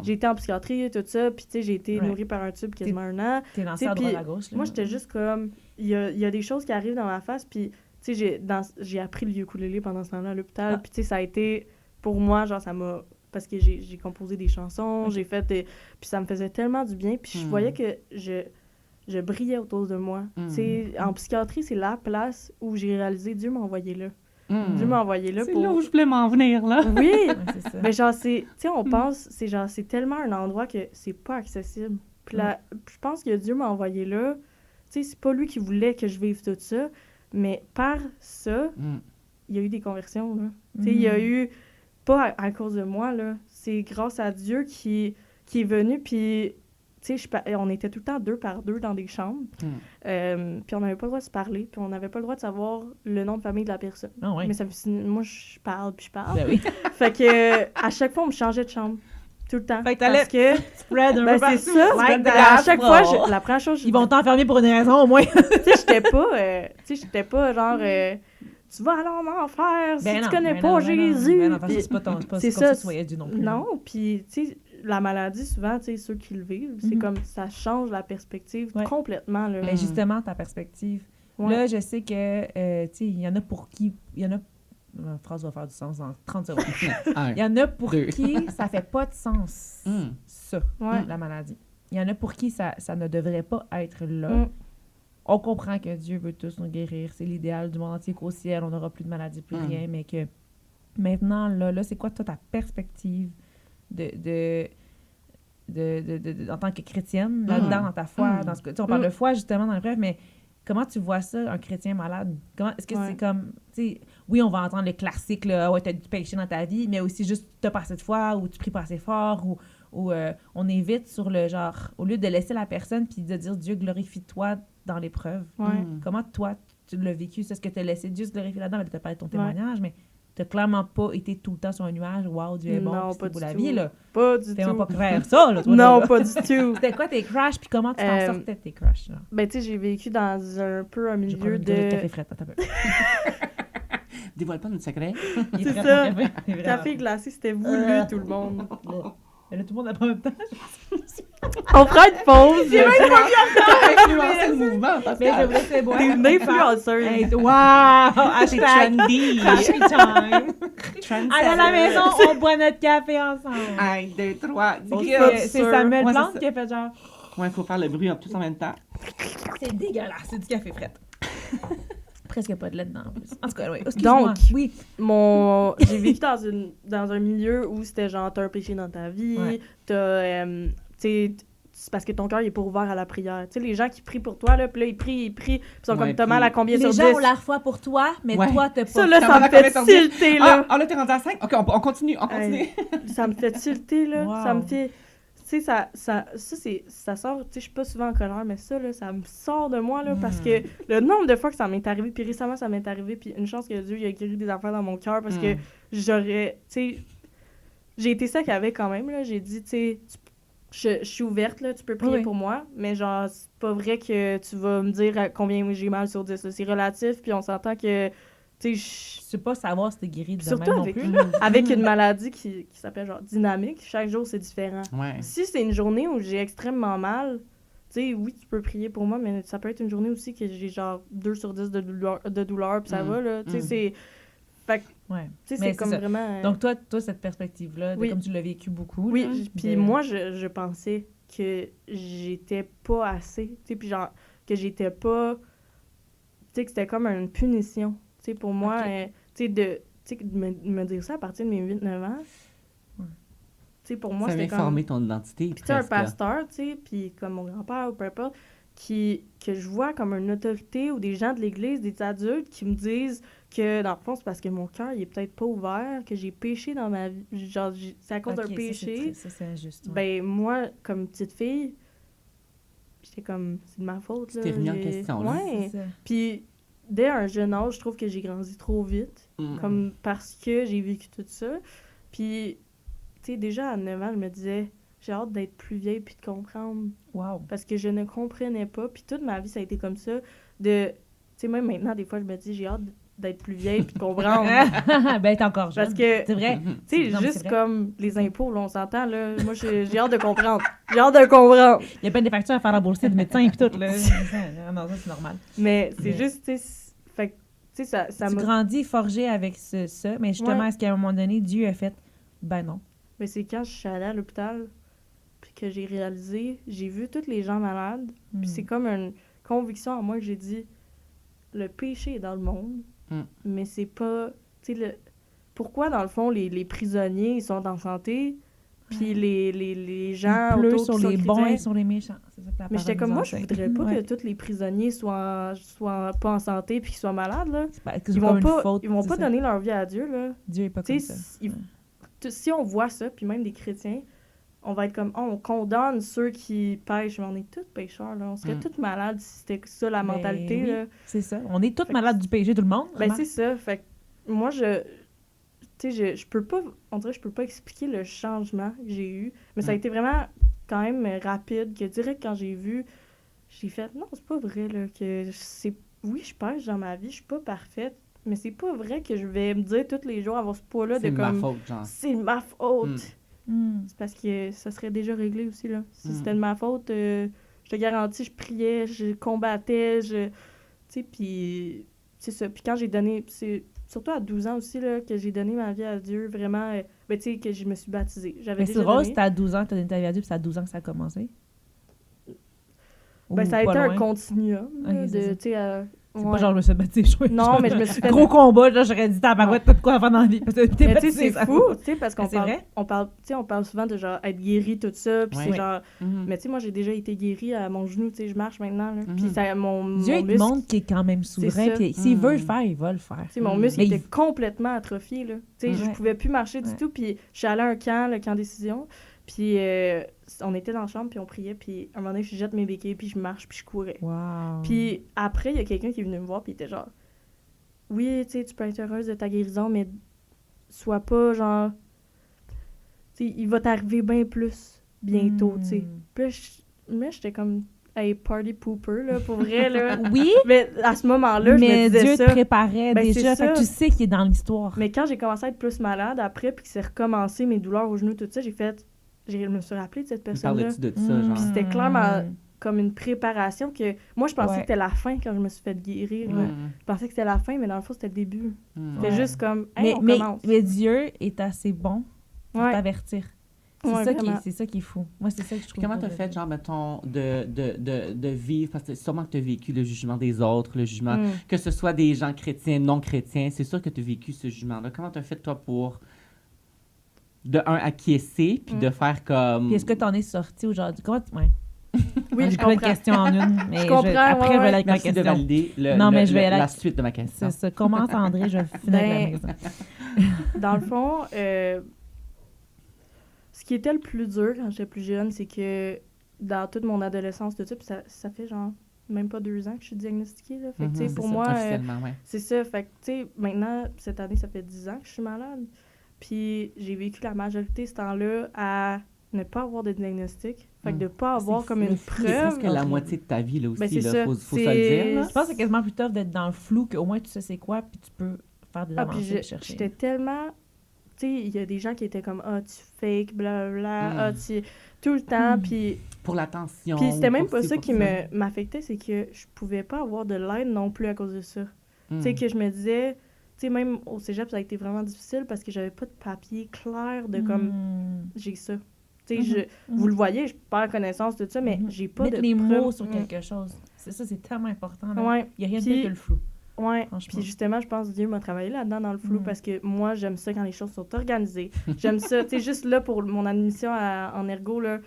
j'étais en psychiatrie et tout ça, puis tu sais, j'ai été nourrie par un tube quasiment un an. T'es lancée à droite à gauche, là. Moi, j'étais juste comme, il y a des choses qui arrivent dans ma face, puis tu sais, j'ai appris le ukulélé pendant ce temps-là à l'hôpital, puis tu sais, ça a été, pour moi, genre, ça m'a, parce que j'ai composé des chansons, j'ai fait puis ça me faisait tellement du bien, puis je voyais que je brillais autour de moi. Tu sais, en psychiatrie, c'est la place où j'ai réalisé, Dieu m'a envoyé là. Dieu m'a envoyé là c'est là où je voulais m'en venir, là. Oui! c'est ça. Mais genre, tu sais, on pense, c'est tellement un endroit que c'est pas accessible. Puis là, je pense que Dieu m'a envoyé là. Tu sais, c'est pas lui qui voulait que je vive tout ça, mais par ça, il y a eu des conversions, là. Tu sais, il y a eu, pas à cause de moi, là, c'est grâce à Dieu qui est venu, puis... Tu sais, on était tout le temps 2 par 2 dans des chambres. Puis on n'avait pas le droit de se parler. Puis on n'avait pas le droit de savoir le nom de famille de la personne. Ah ouais. Mais ça, moi, je parle, puis je parle. Ben oui. Fait que à chaque fois, on me changeait de chambre. Tout le temps. Fait que t'allais spread un peu c'est ça. Like À chaque fois, la première chose... Ils vont t'enfermer pour une raison, au moins. Tu sais, j'étais pas genre... tu vas aller en enfer si tu connais pas Jésus. Ben non, parce que c'est pas comme ça que tu voyais Dieu non plus. Non, puis tu sais... La maladie, souvent, tu sais, ceux qui le vivent, c'est comme ça change la perspective complètement. Là. Mais justement, ta perspective. Là, je sais que, tu sais, il y en a pour qui... Ma phrase va faire du sens dans 30 secondes. Il y en a pour qui ça fait pas de sens, ça, la maladie. Il y en a pour qui ça ne devrait pas être là. On comprend que Dieu veut tous nous guérir. C'est l'idéal du monde entier qu'au ciel, on n'aura plus de maladie, plus rien. Mais que maintenant, là c'est quoi, toi, ta perspective en tant que chrétienne, là-dedans, dans ta foi, dans ce que... Tu sais, on parle de foi, justement, dans l'épreuve, mais comment tu vois ça, un chrétien malade? Est-ce que c'est comme... Tu sais, oui, on va entendre le classique, là, ouais, t'as du péché dans ta vie, mais aussi juste, t'as pas assez de foi, ou tu pries pas assez fort, ou on évite sur le genre... Au lieu de laisser la personne, puis de dire, Dieu, glorifie-toi dans l'épreuve. Comment, toi, tu l'as vécu? Est-ce que t'as laissé Dieu se glorifier là-dedans? Tu as parlé de ton témoignage, mais... T'as clairement pas été tout le temps sur un nuage. Wow, Dieu est bon, non, c'est pas la du vie, tout. là. Pas du Fais-moi tout. pas faire ça, là, toi. Non, là. pas du tout. C'était quoi tes crashs, puis comment tu t'en sortais de tes crashs, là? Ben, tu sais, j'ai vécu dans un peu un milieu de... Café frais, attends un peu. Dévoile pas notre secret. Il est C'est prêt ça. au café. Il est vraiment Café glacé, c'était voulu, tout le monde. Et là, tout le monde apprend en même temps. On fera une pause. T'as influencé le mouvement, Mais je Pascal. vous laisse boire. T'es une influenceuse. Hey, wow! C'est Hashtag trendy. coffee time. Allez à la maison, on boit notre café ensemble. 1, 2, 3, On 10 C'est Samuel Ouais, c'est Plante ça. qui a fait genre... Ouais, il faut faire le bruit tous en même temps. C'est dégueulasse, c'est du café frais. Presque pas de lait dedans en plus. En tout cas, oui, excuse-moi. Donc, Oui. J'ai vécu dans un milieu où c'était genre, t'as un péché dans ta vie, Ouais. t'as, tu sais, c'est parce que ton cœur il est pas ouvert à la prière. Tu sais, les gens qui prient pour toi, là, puis là, ils prient, puis ils sont Ouais, comme, t'as puis mal à combien Les sur 10? gens ont la foi pour toi, mais Ouais. toi, t'as pas. Ça, là, T'as ça mal me à combien fait sur 10? tilter, là. Ah, là, t'es rendu à 5? OK, on continue, on continue. Hey, ça me fait tilter, là. Wow. Ça me fait... Tu sais, ça sort... Tu sais, je suis pas souvent en colère, mais ça, là, ça me sort de moi, là, parce que le nombre de fois que ça m'est arrivé, puis récemment, ça m'est arrivé, puis une chance que Dieu, il a guéri des affaires dans mon cœur, parce que j'aurais... Tu sais, j'ai été sec avec quand même, là. J'ai dit, tu sais, je suis ouverte, là, tu peux prier Oui. pour moi, mais genre, c'est pas vrai que tu vas me dire à combien j'ai mal sur 10, là. C'est relatif, puis on s'entend que... Tu sais, Je sais pas savoir si t'es guéri de surtout même non avec, plus. avec une maladie qui s'appelle genre dynamique, chaque jour c'est différent. Ouais. Si c'est une journée où j'ai extrêmement mal, tu sais, oui, tu peux prier pour moi, mais ça peut être une journée aussi que j'ai genre 2 sur 10 de douleur puis ça va, là. Tu sais, c'est... Fait que, Ouais. tu sais, Mais c'est c'est comme ça. vraiment... Donc, toi, cette perspective-là, Oui. comme tu l'as vécu beaucoup. oui, là, puis de- moi, je pensais que j'étais pas assez, tu sais, puis genre, que j'étais pas... Tu sais, que c'était comme une punition, tu sais, pour moi, Ok. tu sais, de me dire ça à partir de mes 8-9 ans. Ouais. Tu sais, pour moi, Ça c'était vient comme... former ton identité. Puis tu sais, un presque, là. pasteur, tu sais, puis comme mon grand-père ou peu importe, que je vois comme une autorité ou des gens de l'Église, des adultes qui me disent que, dans le fond, c'est parce que mon cœur, il est peut-être pas ouvert, que j'ai péché dans ma vie, genre, c'est à cause Ok, d'un ça, péché. c'est injuste. ouais. Ben, moi, comme petite fille, j'étais comme, c'est de ma faute, Tu là. t'es remis en j'ai- question, là. Ouais. C'est ça. Puis, dès un jeune âge, je trouve que j'ai grandi trop vite, comme parce que j'ai vécu tout ça. Puis, tu sais, déjà à 9 ans, je me disais, j'ai hâte d'être plus vieille puis de comprendre. Wow. Parce que je ne comprenais pas. Puis toute ma vie, ça a été comme ça. Tu sais, même maintenant, des fois, je me dis, j'ai hâte d'être plus vieille puis de comprendre. Ben, t'es encore jeune. Parce que, C'est vrai. tu sais, Non, mais c'est juste vrai. comme les impôts, là, on s'entend, là. Moi, j'ai hâte de comprendre. J'ai hâte de comprendre. Il y a pas des factures à faire rembourser de médecin et tout, là. Non, ça, c'est normal. Mais c'est Mais- juste, tu sais, fait que, tu sais, ça Tu m'a... grandis forgé avec ça, mais justement, Ouais. est-ce qu'à un moment donné, Dieu a fait, ben non. Mais c'est quand je suis allée à l'hôpital puis que j'ai réalisé, j'ai vu tous les gens malades, puis c'est comme une conviction en moi que j'ai dit, le péché est dans le monde, mais c'est pas... Tu sais, pourquoi, dans le fond, les prisonniers, ils sont en santé, puis les gens Il pleut autour sur qui sont les bons chrétiens? et sur les méchants. C'est ça que la Mais j'étais parole comme, nous moi, je enseigne. voudrais pas Ouais. que tous les prisonniers soient pas en santé puis qu'ils soient malades, là. C'est pas- c'est Ils comme vont une pas, faute, ils vont c'est pas ça. donner leur vie à Dieu, là. Dieu est pas Tu comme sais, ça. si on voit ça, puis même des chrétiens, on va être comme, oh, on condamne ceux qui pêchent, mais on est tous pécheurs, là. On serait tous malades si c'était ça la Ben mentalité, oui. là. C'est ça. On est tous Fait que- malades du péché, tout le monde. Ben, remarque. c'est ça. Fait que moi, tu sais, je peux pas, on dirait, je peux pas expliquer le changement que j'ai eu, mais ça a été vraiment quand même rapide, que direct quand j'ai vu, j'ai fait, non, c'est pas vrai, là, que oui, je pêche dans ma vie, je suis pas parfaite, mais c'est pas vrai que je vais me dire tous les jours avoir ce poids-là de C'est ma comme, faute, genre. c'est ma faute. Mm. Hmm. C'est parce que ça serait déjà réglé aussi, là. Si Mm. c'était de ma faute, je te garantis, je priais, je combattais, tu sais, puis c'est ça. Puis quand j'ai donné, c'est surtout à 12 ans aussi, là, que j'ai donné ma vie à Dieu, vraiment, ben, tu sais, que je me suis baptisée. J'avais Mais déjà c'est drôle, donné. c'était à 12 ans que tu as donné ta vie à Dieu, puis c'est à 12 ans que ça a commencé. Ben, Ou ça a pas été un loin. continuum, là, Ok, c'est ça. de, tu sais, C'est ouais. pas genre je me suis baptisée. Non, mais je me suis fait... Gros combat, là, j'aurais dit tabarouette, t'as de quoi faire dans la vie. Parce que t'es Mais tu sais, baptisée, c'est ça fou, va. tu sais, parce qu'on Mais c'est parle, vrai? on parle souvent de, genre, être guéri, tout ça, puis Ouais. c'est Oui. genre... Mhm. Mais tu sais, moi, j'ai déjà été guérie à mon genou, tu sais, je marche maintenant, là. Mhm. Puis ça, mon Dieu, il te muscle... montre qu'il est quand même souverain, ça. puis s'il veut le Mm. faire, il va le faire. Tu sais, mon Mm. muscle Mais était il- complètement atrophié, là. Tu sais, je Ouais. pouvais plus marcher du Ouais. tout, puis je suis allée à un camp, le camp Décision, puis on était dans la chambre, puis on priait, puis à un moment donné, je jette mes béquilles, puis je marche, puis je courais. Wow. Puis après, il y a quelqu'un qui est venu me voir, puis il était genre... Oui, tu sais, tu peux être heureuse de ta guérison, mais sois pas, genre... Tu sais, il va t'arriver bien plus bientôt, tu sais. Puis là, moi, j'étais comme... hey, party pooper, là, pour vrai, là. Oui, Mais à ce moment-là, je me mais disais Dieu ça. te préparait Ben, déjà, c'est fait que ça. tu sais qu'il est dans l'histoire. Mais quand j'ai commencé à être plus malade après, puis que c'est recommencé, mes douleurs aux genoux, tout ça, je me suis rappelée de cette personne-là. Parles-tu de ça, genre? Puis c'était clairement comme une préparation que... Moi, je pensais Ouais. que c'était la fin quand je me suis fait guérir. là. Je pensais que c'était la fin, mais dans le fond, c'était le début. C'était Ouais. juste comme, hey, on mais, commence. mais Dieu est assez bon pour Ouais. t'avertir. C'est Ouais, vraiment. c'est ça qui est fou. Moi, c'est ça que je trouve. Comment t'as beau de fait, Dieu. genre, mettons, de vivre, parce que sûrement que t'as vécu le jugement des autres, le jugement, que ce soit des gens chrétiens, non chrétiens, c'est sûr que t'as vécu ce jugement-là. Comment t'as fait, toi, pour, de un, acquiescer, puis de faire comme... Puis est-ce que t'en es sorti aujourd'hui? Comment tu... Ouais. Oui, J'ai je plein de comprends. questions en une, mais Je comprends, après, je vais aller avec ma Merci de question. valider Non, mais je vais y aller la avec- suite de ma question. C'est ça. Commence, André, je vais finir avec la maison. Dans le fond, ce qui était le plus dur quand j'étais plus jeune, c'est que dans toute mon adolescence, tout ça, puis ça fait genre même pas 2 ans que je suis diagnostiquée. Là. Fait que, tu sais, C'est pour ça, moi, officiellement, ouais. c'est ça. Fait que, tu sais, maintenant, cette année, ça fait 10 ans que je suis malade. Puis j'ai vécu la majorité de ce temps-là à ne pas avoir de diagnostic. Fait que de pas avoir comme une C'est preuve. presque la moitié de ta vie, là, aussi, Ben, c'est là. ça. Faut se le C'est- dire, là. Je pense que c'est quasiment plus tough d'être dans le flou, qu'au moins tu sais c'est quoi, puis tu peux faire des Ah, puis avancées et chercher. j'étais tellement... Tu sais, il y a des gens qui étaient comme « Ah, tu fake, blablabla. Ah, tu... » Tout le temps, puis... Pour l'attention. Puis c'était même pour pas ci, ça pour qui m'affectait, c'est que je pouvais pas avoir de l'aide non plus à cause de ça. Tu sais, que je me disais... Tu sais, même au cégep, ça a été vraiment difficile parce que j'avais pas de papier clair de comme... J'ai ça. Tu sais, vous le voyez, je perds connaissance de ça, mais j'ai pas Mettre de les preuve. mots sur quelque chose. C'est ça, c'est tellement important. Là. Ouais. Il n'y a rien de Puis- pire que le flou. Ouais, Franchement. puis justement, je pense que Dieu m'a travaillé là-dedans dans le flou parce que moi, j'aime ça quand les choses sont organisées. J'aime ça, tu sais, juste là pour mon admission en ergo, là,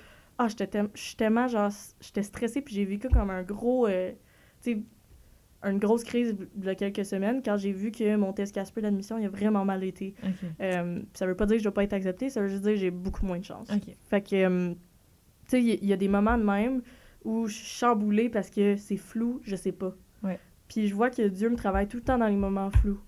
j'étais tellement, genre, j'étais stressée puis j'ai vécu comme un gros, tu sais, une grosse crise il y a quelques semaines quand j'ai vu que mon test Casper d'admission, il a vraiment mal été. OK. Ça veut pas dire que je dois pas être acceptée, ça veut juste dire que j'ai beaucoup moins de chance. OK. Fait que, tu sais, il y a des moments de même où je suis chamboulée parce que c'est flou, je sais pas. Ouais. Puis je vois que Dieu me travaille tout le temps dans les moments flous.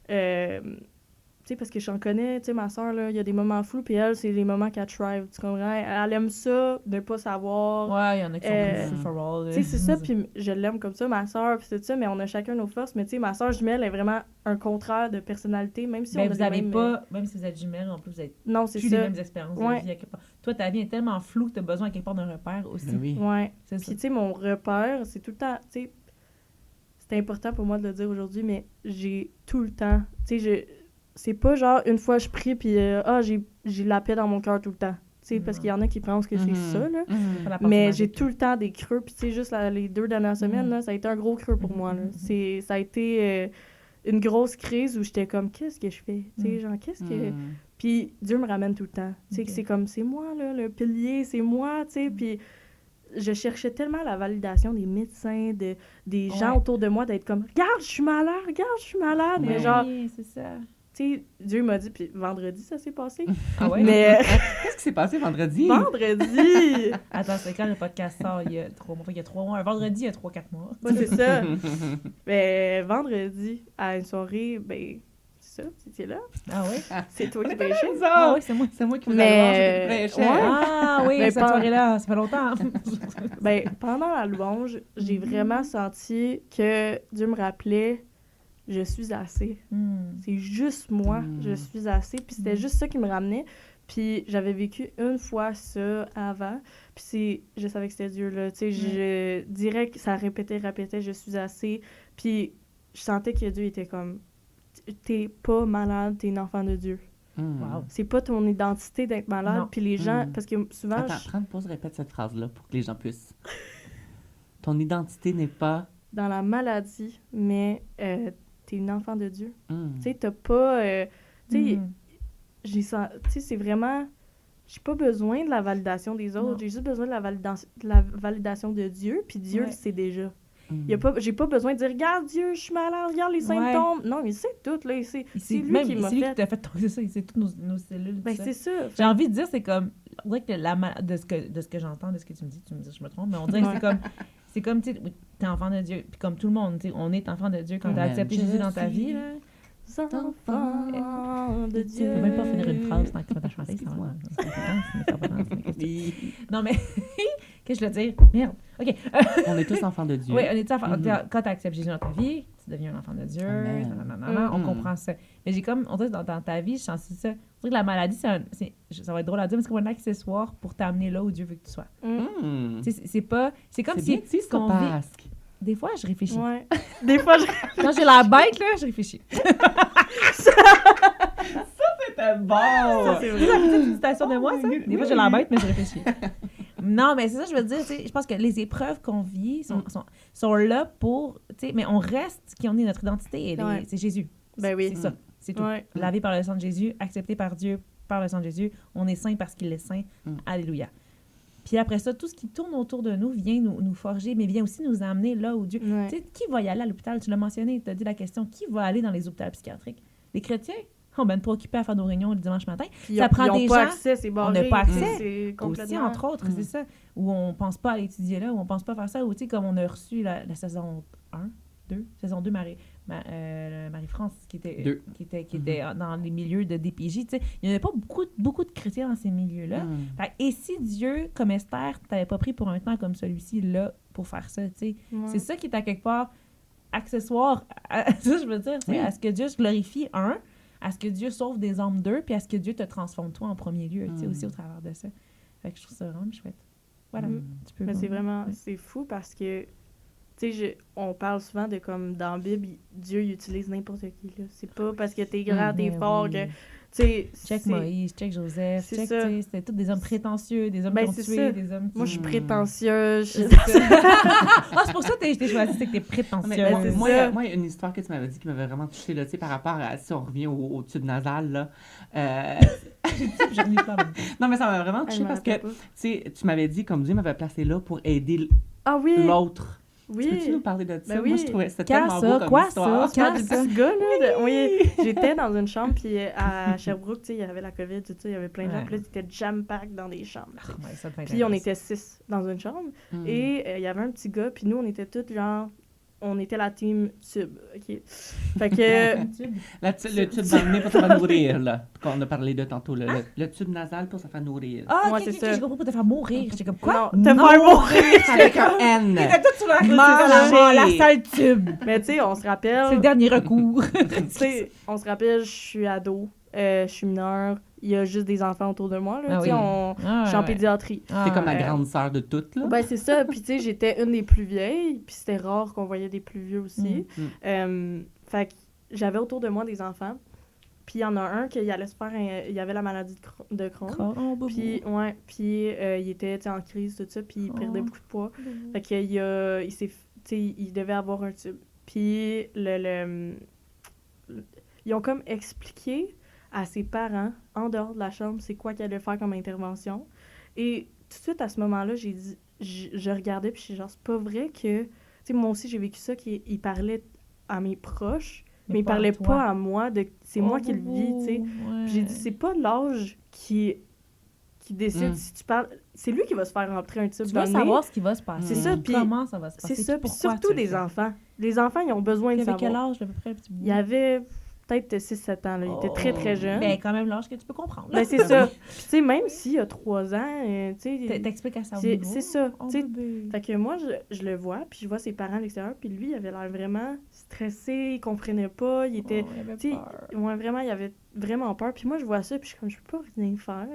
Tu sais, parce que j'en connais, tu sais, ma soeur, là, il y a des moments flous, puis elle, c'est les moments qu'elle thrive, tu comprends? Elle aime ça, de pas savoir. Ouais, il y en a qui sont plus free for all. Tu sais, c'est ça, puis je l'aime comme ça, ma soeur, puis tout ça, mais on a chacun nos forces. Mais tu sais, ma soeur jumelle est vraiment un contraire de personnalité, même si on a vous les n'avez mêmes, pas, même si vous êtes jumelles, en plus, vous avez Non, c'est plus les ça. mêmes expériences Ouais. de vie à quelque part. Toi, ta vie est tellement floue que tu as besoin à quelque part d'un repère aussi. Ben oui. Ouais. C'est ça. Puis, tu sais, mon repère, c'est tout le temps, tu sais, c'est important pour moi de le dire aujourd'hui, mais j'ai tout le temps, tu sais, c'est pas genre une fois je prie, puis j'ai la paix dans mon cœur tout le temps. Tu sais, parce qu'il y en a qui pensent que c'est ça, là. Pas la porte Mais magique. j'ai tout le temps des creux, puis tu sais, juste les 2 dernières semaines, là, ça a été un gros creux pour moi, là. Ça a été une grosse crise où j'étais comme, qu'est-ce que je fais? Tu sais, genre, qu'est-ce que... Puis Dieu me ramène tout le temps. Tu sais, que c'est comme, c'est moi, là, le pilier, c'est moi, tu sais, puis je cherchais tellement la validation des médecins, des gens autour de moi, d'être comme, regarde, je suis malade, mais Oui, genre, c'est ça. tu sais, Dieu m'a dit, puis vendredi, ça s'est passé. Ah ouais? Mais Qu'est-ce qui s'est passé vendredi? vendredi! Attends, c'est quand le podcast sort? Il y a 3 mois. Il y a 3 mois. Un vendredi, il y a 3-4 mois. Ouais, c'est ça. Mais vendredi, à une soirée, ben, c'est ça, c'était là. Ah ouais? C'est toi qui prêchais. Ah ouais, c'est moi. C'est moi qui vous Mais- allez voir, ouais. Ah oui, Mais cette pas- soirée-là, ça fait longtemps. Ben, pendant la louange, j'ai vraiment senti que Dieu me rappelait, je suis assez. C'est juste moi, je suis assez. Puis c'était juste ça qui me ramenait. Puis j'avais vécu une fois ça avant. Puis je savais que c'était Dieu, là. Tu sais, je dirais que ça répétait, je suis assez. Puis je sentais que Dieu était comme, t'es pas malade, t'es une enfant de Dieu. Wow. C'est pas ton identité d'être malade. Non. Puis les gens, parce que souvent... Attends, prends une pause, répète cette phrase-là pour que les gens puissent. Ton identité n'est pas... dans la maladie, mais t'es une enfant de Dieu. Tu sais, t'as pas... tu sais, tu sais, c'est vraiment... J'ai pas besoin de la validation des autres. Non. J'ai juste besoin de la validation de Dieu, puis Dieu le sait déjà. J'ai pas besoin de dire « Regarde Dieu, je suis malade, regarde les symptômes. » Non, il sait tout, là. C'est lui qui m'a C'est lui qui fait. t'a fait c'est ça, il sait toutes nos cellules. Ben, tout ça. c'est ça. J'ai envie de dire, c'est comme, on dirait que de ce que j'entends, de ce que tu me dis que je me trompe, mais on dirait que c'est comme, tu sais, oui, t'es enfant de Dieu, puis comme tout le monde, tu sais, on est enfant de Dieu quand t'as Amen. accepté Jésus dans ta vie, là. Enfant de Tu Dieu. peux même pas finir une phrase tant que tu vas chanter, ça va. C'est pas grave, c'est pas grave, c'est une question. Non, mais Qu'est-ce que je veux dire? Merde. OK. On est tous enfants de Dieu. Oui, on est tous enfants. Quand tu acceptes Jésus dans ta vie, tu deviens un enfant de Dieu. On comprend ça. Mais j'ai comme, on dirait dans ta vie, je sens ça. On dirait que la maladie, ça va être drôle à dire, mais c'est comme un accessoire pour t'amener là où Dieu veut que tu sois. C'est pas... C'est comme si... C'est bien dit, Pasque. Des fois, je réfléchis. Ouais. Des fois, Quand j'ai la bête, là, je réfléchis. C'était bon! Ça, c'est vrai. C'est la petite citation de moi, ça? Des fois, j'ai la bête, mais je réfléchis. Non, mais c'est ça, je veux dire, je pense que les épreuves qu'on vit sont là pour, mais on reste qui on est, notre identité, c'est Jésus. Ben oui. C'est ça, c'est tout. Ouais. Lavé par le sang de Jésus, accepté par Dieu par le sang de Jésus, on est saint parce qu'il est saint. Alléluia. Puis après ça, tout ce qui tourne autour de nous vient nous forger, mais vient aussi nous amener là où Dieu... Ouais. Tu sais, qui va y aller à l'hôpital? Tu l'as mentionné, tu as dit la question, qui va aller dans les hôpitaux psychiatriques? Les chrétiens? On n'est pas occupés à faire nos réunions le dimanche matin. Ça prend des gens... pas accès, c'est barré. On n'a pas accès. C'est complètement... Aussi, entre autres, c'est ça. Où on pense pas à l'étudier là, où on pense pas faire ça. Ou tu sais, comme on a reçu la saison 1, 2, saison 2, Marie-France, qui était dans les milieux de DPJ. Tu sais, il n'y en avait pas beaucoup de chrétiens dans ces milieux-là. Et si Dieu, comme Esther, t'avait pas pris pour un temps comme celui-ci, là, pour faire ça, tu sais, c'est ça qui est à quelque part accessoire à ça, je veux dire, à ce que Dieu se glorifie, à ce que Dieu sauve des âmes, puis à ce que Dieu te transforme toi en premier lieu, tu sais, aussi au travers de ça. Fait que je trouve ça vraiment chouette. Voilà. Mais c'est vraiment, c'est fou parce que, tu sais, on parle souvent de comme dans la Bible, Dieu il utilise n'importe qui, là. C'est pas parce que t'es grand, t'es fort, que, tu sais... Check Moïse, check Joseph, c'était tous des hommes prétentieux, des hommes qui ont tué, des hommes qui... Moi, je suis prétentieuse. C'est pour ça que t'es choisi, c'est que t'es prétentieuse. Moi, il y a une histoire que tu m'avais dit qui m'avait vraiment touchée, là, tu sais, par rapport à, si on revient au tube nasal, là. Non, mais ça m'a vraiment touchée parce que, tu sais, tu m'avais dit comme Dieu m'avait placé là pour aider l'autre. Oui. Peux-tu nous parler de ça? Ben oui. Moi, je trouvais c'était tellement beau comme histoire. Quand du petit gars, là, oui, j'étais dans une chambre, puis à Sherbrooke, tu sais, il y avait la COVID, tout ça, il y avait plein de gens, puis là, c'était jam-pack dans des chambres. Puis on était 6 dans une chambre, et il y avait un petit gars, puis nous, on était tous genre... On était la team tube, OK? Fait que... le tube dans le nez pour se faire nourrir, là. Qu'on a parlé de tantôt, là. Le tube nasal pour se faire nourrir. Ah, OK, j'ai compris pour te faire mourir. J'étais comme, quoi? Non, te faire mourir! Avec un N. Il était tout sur la salle tube. Mais tu sais, on se rappelle... C'est le dernier recours. Tu sais, on se rappelle, je suis ado, je suis mineure, il y a juste des enfants autour de moi, là. Tu sais, je suis en pédiatrie. C'est comme la grande sœur de toutes, là. Ben, c'est ça. Puis, tu sais, j'étais une des plus vieilles, puis c'était rare qu'on voyait des plus vieux aussi. Fait que j'avais autour de moi des enfants. Puis, il y en a un qui allait se faire... il avait la maladie de Crohn. Puis, il était, tu sais, en crise, tout ça, puis il perdait beaucoup de poids. Fait qu'il il devait avoir un tube. Puis, ils ont comme expliqué à ses parents, en dehors de la chambre, c'est quoi qu'il allait faire comme intervention. Et tout de suite, à ce moment-là, j'ai dit... Je regardais, puis je suis genre, c'est pas vrai que... Tu sais, moi aussi, j'ai vécu ça, qu'il parlait à mes proches, mais il parlait pas à moi. C'est moi qui le vis, tu sais. Ouais. J'ai dit, c'est pas l'âge qui décide si tu parles... C'est lui qui va se faire rentrer un tube dans le nez. Tu vas savoir ce qui va se passer. C'est ça, puis... Comment ça va se passer. C'est ça, puis surtout des enfants. Les enfants, ils ont besoin de savoir. Il avait quel âge, à peu près, le petit bout? Il y avait... peut-être 6-7 ans. Là. Il était très, très jeune. Ben, quand même l'âge que tu peux comprendre. Ben, c'est ça. Puis, tu sais, même s'il a 3 ans, tu sais... T'expliques à sa niveau. C'est ça. Fait que moi, je le vois, puis je vois ses parents à l'extérieur, puis lui, il avait l'air vraiment stressé, il comprenait pas, il était... il avait vraiment peur. Puis moi, je vois ça, puis je suis comme, je peux pas rien faire.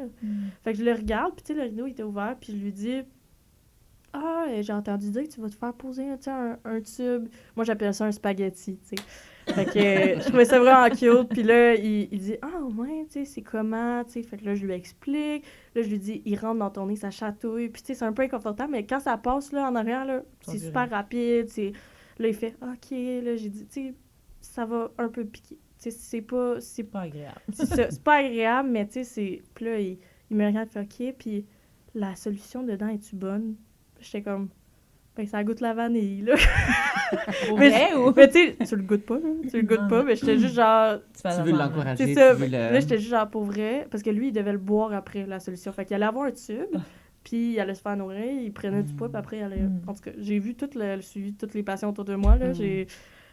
Fait que je le regarde, puis tu sais, le rideau était ouvert, puis je lui dis... Ah, j'ai entendu dire que tu vas te faire poser un tube. Moi, j'appelle ça un spaghetti, tu sais. Fait que je trouvais ça vraiment cute. Puis là, il dit « Ah, ouais, tu sais, c'est comment? » Tu sais, fait que là, je lui explique. Là, je lui dis « Il rentre dans ton nez, ça chatouille. » Puis tu sais, c'est un peu inconfortable, mais quand ça passe, là, en arrière, là, c'est super rapide. Là, il fait « OK. » Là, j'ai dit « Tu sais, ça va un peu piquer. » Tu sais, c'est pas agréable. C'est pas agréable, mais tu sais, c'est... Puis là, il me regarde, il fait « OK. » Puis la solution dedans, es-tu bonne? J'étais comme, ben ça goûte la vanille, là. Mais tu sais, tu le goûtes pas, là. Tu le goûtes pas, mais j'étais juste genre... Tu veux l'encourager. C'est ça. Là, j'étais juste genre, pour vrai, parce que lui, il devait le boire après la solution. Fait qu'il allait avoir un tube, puis il allait se faire nourrir, il prenait du poids, puis après, il allait... En tout cas, j'ai vu tout le suivi de toutes les patients autour de moi, là.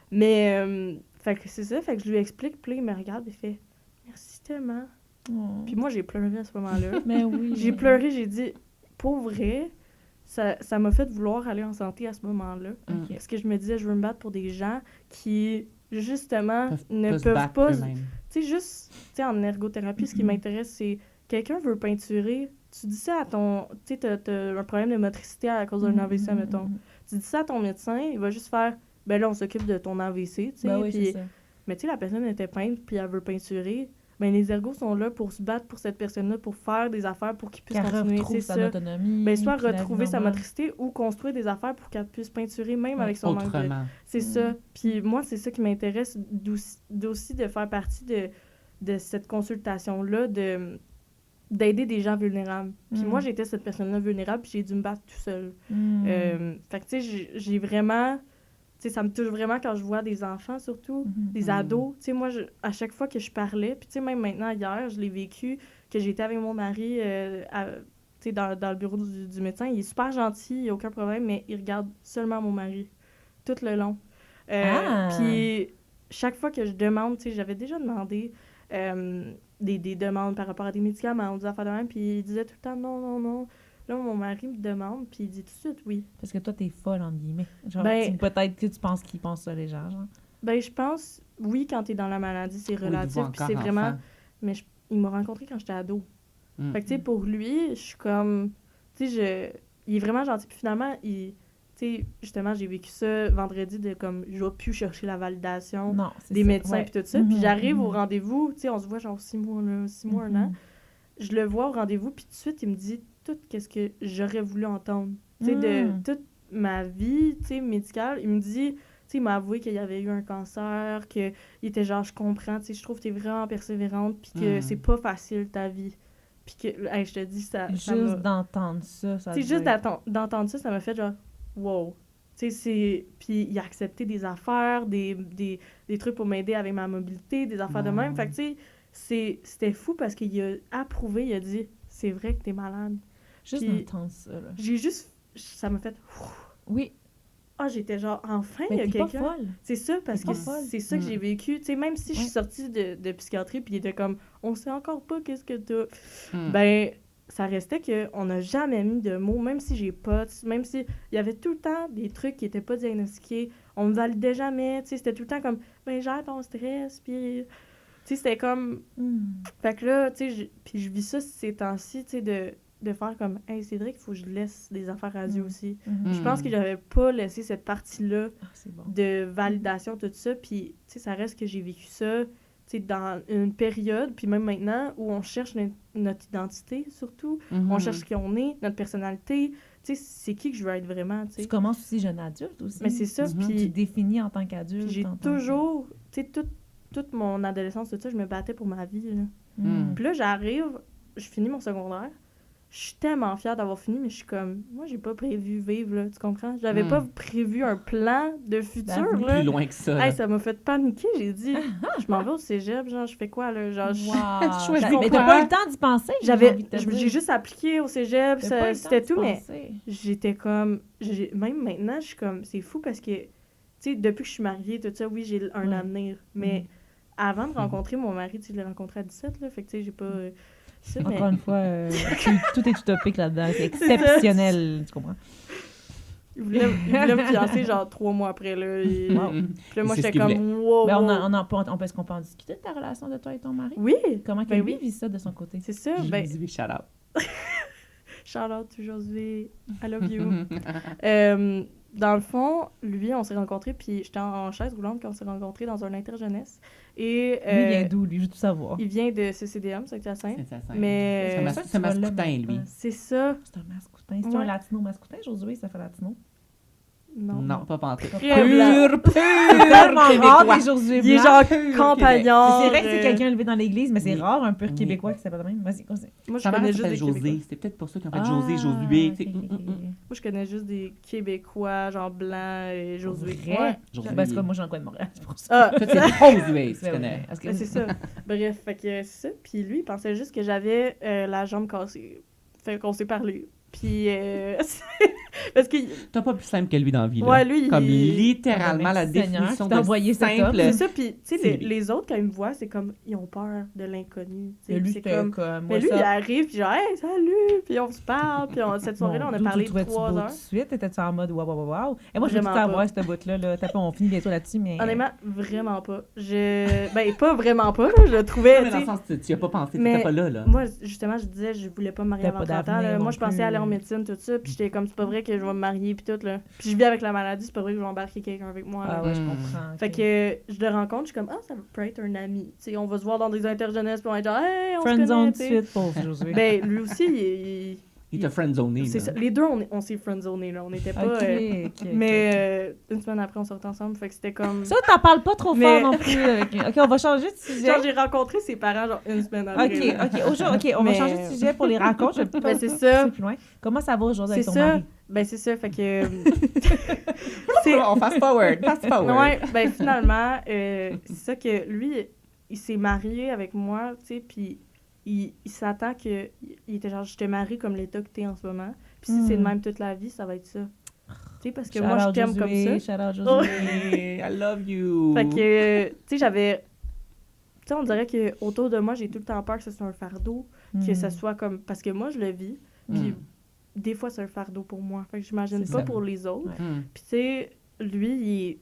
Mais, fait que c'est ça, fait que je lui explique, puis il me regarde, il fait, merci tellement. Puis moi, j'ai pleuré à ce moment-là. Mais oui. J'ai pleuré, j'ai dit, pour vrai... ça m'a fait vouloir aller en santé à ce moment-là. Ok. Parce que je me disais, je veux me battre pour des gens qui, justement, ne se peuvent battre pas... eux-mêmes. Tu sais, juste, tu sais, en ergothérapie, ce qui m'intéresse, c'est quelqu'un veut peinturer, tu dis ça à ton... Tu sais, t'as un problème de motricité à cause d'un AVC, mettons. Tu dis ça à ton médecin, il va juste faire, ben là, on s'occupe de ton AVC, tu sais. Ben oui, puis- c'est ça. Mais tu sais, la personne était peintre, puis elle veut peinturer. Ben les ergos sont là pour se battre pour cette personne-là, pour faire des affaires pour qu'il puisse Qu'elle continuer, retrouve c'est son ça. autonomie. Ben, soit puis la vie retrouver sa normale. motricité ou construire des affaires pour qu'elle puisse peinturer même avec son manque de... Autrement. C'est ça. Puis moi, c'est ça qui m'intéresse d'aussi de faire partie de cette consultation-là, d'aider des gens vulnérables. Puis moi, j'étais cette personne-là vulnérable, puis j'ai dû me battre tout seul. Fait que, tu sais, j'ai vraiment... Tu sais, ça me touche vraiment quand je vois des enfants, surtout, des ados. Tu sais, moi, à chaque fois que je parlais, puis tu sais, même maintenant, hier, je l'ai vécu, que j'étais avec mon mari, tu sais, dans le bureau du médecin. Il est super gentil, il n'y a aucun problème, mais il regarde seulement mon mari, tout le long. Puis chaque fois que je demande, tu sais, j'avais déjà demandé des demandes par rapport à des médicaments ou des affaires de même, puis il disait tout le temps non, non, non. Là, mon mari me demande, puis il dit tout de suite oui. Parce que toi, t'es folle, entre guillemets. Genre, Ben- peut-être que tu penses qu'ils pensent ça, les gens, genre. Ben, je pense, oui, quand t'es dans la maladie, c'est Oui, relatif, il voit puis encore c'est vraiment... enfant. Mais il m'a rencontré quand j'étais ado. Mm. Fait que, tu sais, pour lui, je suis comme... Tu sais, il est vraiment gentil. Puis finalement, tu sais, justement, j'ai vécu ça vendredi de comme, je vais plus chercher la validation Non, c'est des ça, médecins ouais. puis tout ça. Puis j'arrive au mhm. rendez-vous, tu sais, on se voit genre 6 mois, là, 6 mois, 1 an. Je le vois au rendez-vous, puis tout de suite, il me dit tout ce que j'aurais voulu entendre. Tu sais, de toute ma vie, tu sais, médicale. Il me dit... Tu sais, il m'a avoué qu'il y avait eu un cancer, qu'il était genre, je comprends, tu sais, je trouve que t'es vraiment persévérante, puis que c'est pas facile ta vie. Puis que, hey, je te dis, ça m'a... Juste d'entendre ça, ça Tu sais, juste d'entendre ça, ça m'a fait genre, wow. Tu sais, c'est... Puis il a accepté des affaires, des trucs pour m'aider avec ma mobilité, des affaires de même. Fait que, tu sais, c'était fou parce qu'il a approuvé, il a dit, c'est vrai que t'es malade. Juste Puis d'entendre ça, là. J'ai juste... Ça m'a fait... Oui, Ah, j'étais genre, enfin, il y mais a t'es pas quelqu'un... folle. C'est ça, parce T'es que pas folle. c'est ça que j'ai vécu. Tu sais, même si je suis Ouais. sortie de psychiatrie, puis il était comme, on sait encore pas qu'est-ce que t'as. Mm. Ben, ça restait qu'on n'a jamais mis de mots, même si j'ai pas, même si il y avait tout le temps des trucs qui étaient pas diagnostiqués, on me validait jamais, tu sais, c'était tout le temps comme, ben, gère ton stress, puis... Tu sais, c'était comme... Fait que là, tu sais, puis je vis ça ces temps-ci, tu sais, de faire comme, hey, Cédric, il faut que je laisse des affaires à Dieu aussi. Je pense que j'avais pas laissé cette partie-là Ah, c'est bon. de validation, tout ça. Puis, tu sais, ça reste que j'ai vécu ça, tu sais, dans une période, puis même maintenant, où on cherche notre identité, surtout. On cherche qui on est, notre personnalité. Tu sais, c'est qui que je veux être vraiment, tu sais. Tu commences aussi jeune adulte aussi. Mais c'est ça, Tu te puis définis en tant qu'adulte. j'ai en tant que- toujours, tu sais, toute mon adolescence, tout ça, je me battais pour ma vie, là. Mm. Puis là, j'arrive, je finis mon secondaire. Je suis tellement fière d'avoir fini, mais je suis comme... Moi, j'ai pas prévu vivre, là, tu comprends? J'avais pas prévu un plan de futur, Ben, là. Plus loin que ça. là. Hey, ça m'a fait paniquer. J'ai dit, je m'en vais au cégep, genre, je fais quoi, là? Genre, Wow. choisis Mais quoi? t'as pas eu le temps d'y penser. j'ai juste appliqué au cégep, T'as pas eu le temps c'était d'y tout, mais penser. j'étais comme... Même maintenant, je suis comme... C'est fou parce que, tu sais, depuis que je suis mariée, tout ça, oui, j'ai un Ouais. avenir, mais avant de rencontrer mon mari, tu sais, je l'ai rencontré à 17, là, fait que, tu sais, j'ai pas... ça, mais... Encore une fois, tout est utopique là-dedans. C'est exceptionnel, tu comprends? Il voulait me fiancer, genre, 3 mois après, là. Puis là, moi, C'est ce j'étais qu'il comme, wow, Ben, wow. est-ce qu'on peut en discuter de ta relation de toi et ton mari? Oui, Comment ben lui oui. vit ça de son côté? c'est ça. Je Ben, lui dis shout out. Charlotte, aujourd'hui, I love you. Dans le fond, lui, on s'est rencontrés, puis j'étais en chaise roulante quand on s'est rencontrés dans un interjeunesse. Et Lui, il vient d'où, lui? Je veux tout savoir. il vient de CCDM, Saint-Hyacinthe. C'est ça, Mais- C'est ça que un tu vas là mascoutin, lui. maintenant. C'est ça. C'est un mascoutin. C'est Ouais. un latino mascoutin, Josué, ça fait latino. Non, pas pantoute. Très blanc. C'est tellement rare, les Josué Il est blancs. genre Québec. campagnard. C'est vrai que c'est quelqu'un élevé dans l'église, mais c'est Oui. rare un pur Oui. Québécois qui s'appelle de même. Vas-y, continue. Moi, je Sa mère connais juste s'appelle des José. Québécois. C'est peut-être pour ça qu'en fait, Ah, José, Josué. tu sais, ok, ok, ok. Moi, je connais juste des Québécois, genre blancs et Josué. Vrai? Ouais. Josué. Ben, c'est quoi, moi, j'en connais de Montréal, c'est pour ça. Ah, Toi, c'est Josué, tu Ben, connais. ouais, parce que- ben, c'est ça. Bref, fait que c'est ça. Puis lui, il pensait juste que j'avais la jambe cassée. Fait qu'on s'est parlé. Puis Parce que... T'as pas plus simple que lui dans la vie, là. Ouais, lui, comme il... littéralement la définition de simple. C'est ça, puis tu sais, les autres, quand ils me voient, c'est comme, ils ont peur de l'inconnu. Lui, c'est comme... Mais lui, il arrive, puis genre, hey, salut, puis on se parle, puis cette soirée-là, on a parlé 3 heures. Tout de suite, t'étais-tu en mode waouh. Et moi, je veux tout Vraiment avoir cette bout-là, là. On finit bientôt là-dessus, mais... Honnêtement, vraiment pas. Ben, pas vraiment pas, là, je le trouvais, non, mais dans le sens, tu y as pas pensé, mais t'étais pas là. Moi, justement, je disais, je voulais pas me marier avant 30 ans. Moi, je pensais aller en plus. médecine, tout ça, puis j'étais comme, c'est pas vrai que je vais me marier, puis tout, là. Puis je vis avec la maladie, c'est pas vrai que je vais embarquer quelqu'un avec moi, là. Ah ouais, je comprends. Fait que je le rencontre, je suis comme, ah, ça peut être un ami. Tu sais, on va se voir dans des interjeunesse, puis on va être genre, hey, on se connaît, Friendzone tu sais. suite pour Josué. Ben, lui aussi, Il t'a friendzoné, c'est là. ça. Les deux, on s'est friendzonés, là. On était pas... OK. Mais une semaine après, on sortait ensemble, fait que c'était comme... Ça, t'en parles pas trop Mais- fort non plus. OK, on va changer de sujet. Genre, j'ai rencontré ses parents, genre, une semaine après. OK, on va changer de sujet pour les rencontres. Je vais Ben, c'est ça. plus loin. Comment ça va aujourd'hui avec C'est ton ça. mari? Ben, c'est ça, fait que... On fast forward. Ouais, ben, finalement, c'est ça que lui, il s'est marié avec moi, tu sais, puis il s'attend que... Il était genre, je te marie comme l'état que t'es en ce moment. Puis si c'est de même toute la vie, ça va être ça. Tu sais, parce que moi, je t'aime comme ça. Shout-out Josué. Hey, I love you. Fait que, tu sais, j'avais... Tu sais, on dirait que autour de moi, j'ai tout le temps peur que ce soit un fardeau, que ça soit comme... Parce que moi, je le vis, puis des fois, c'est un fardeau pour moi. Fait que j'imagine C'est pas ça. pour les autres. Ouais. Puis tu sais, lui,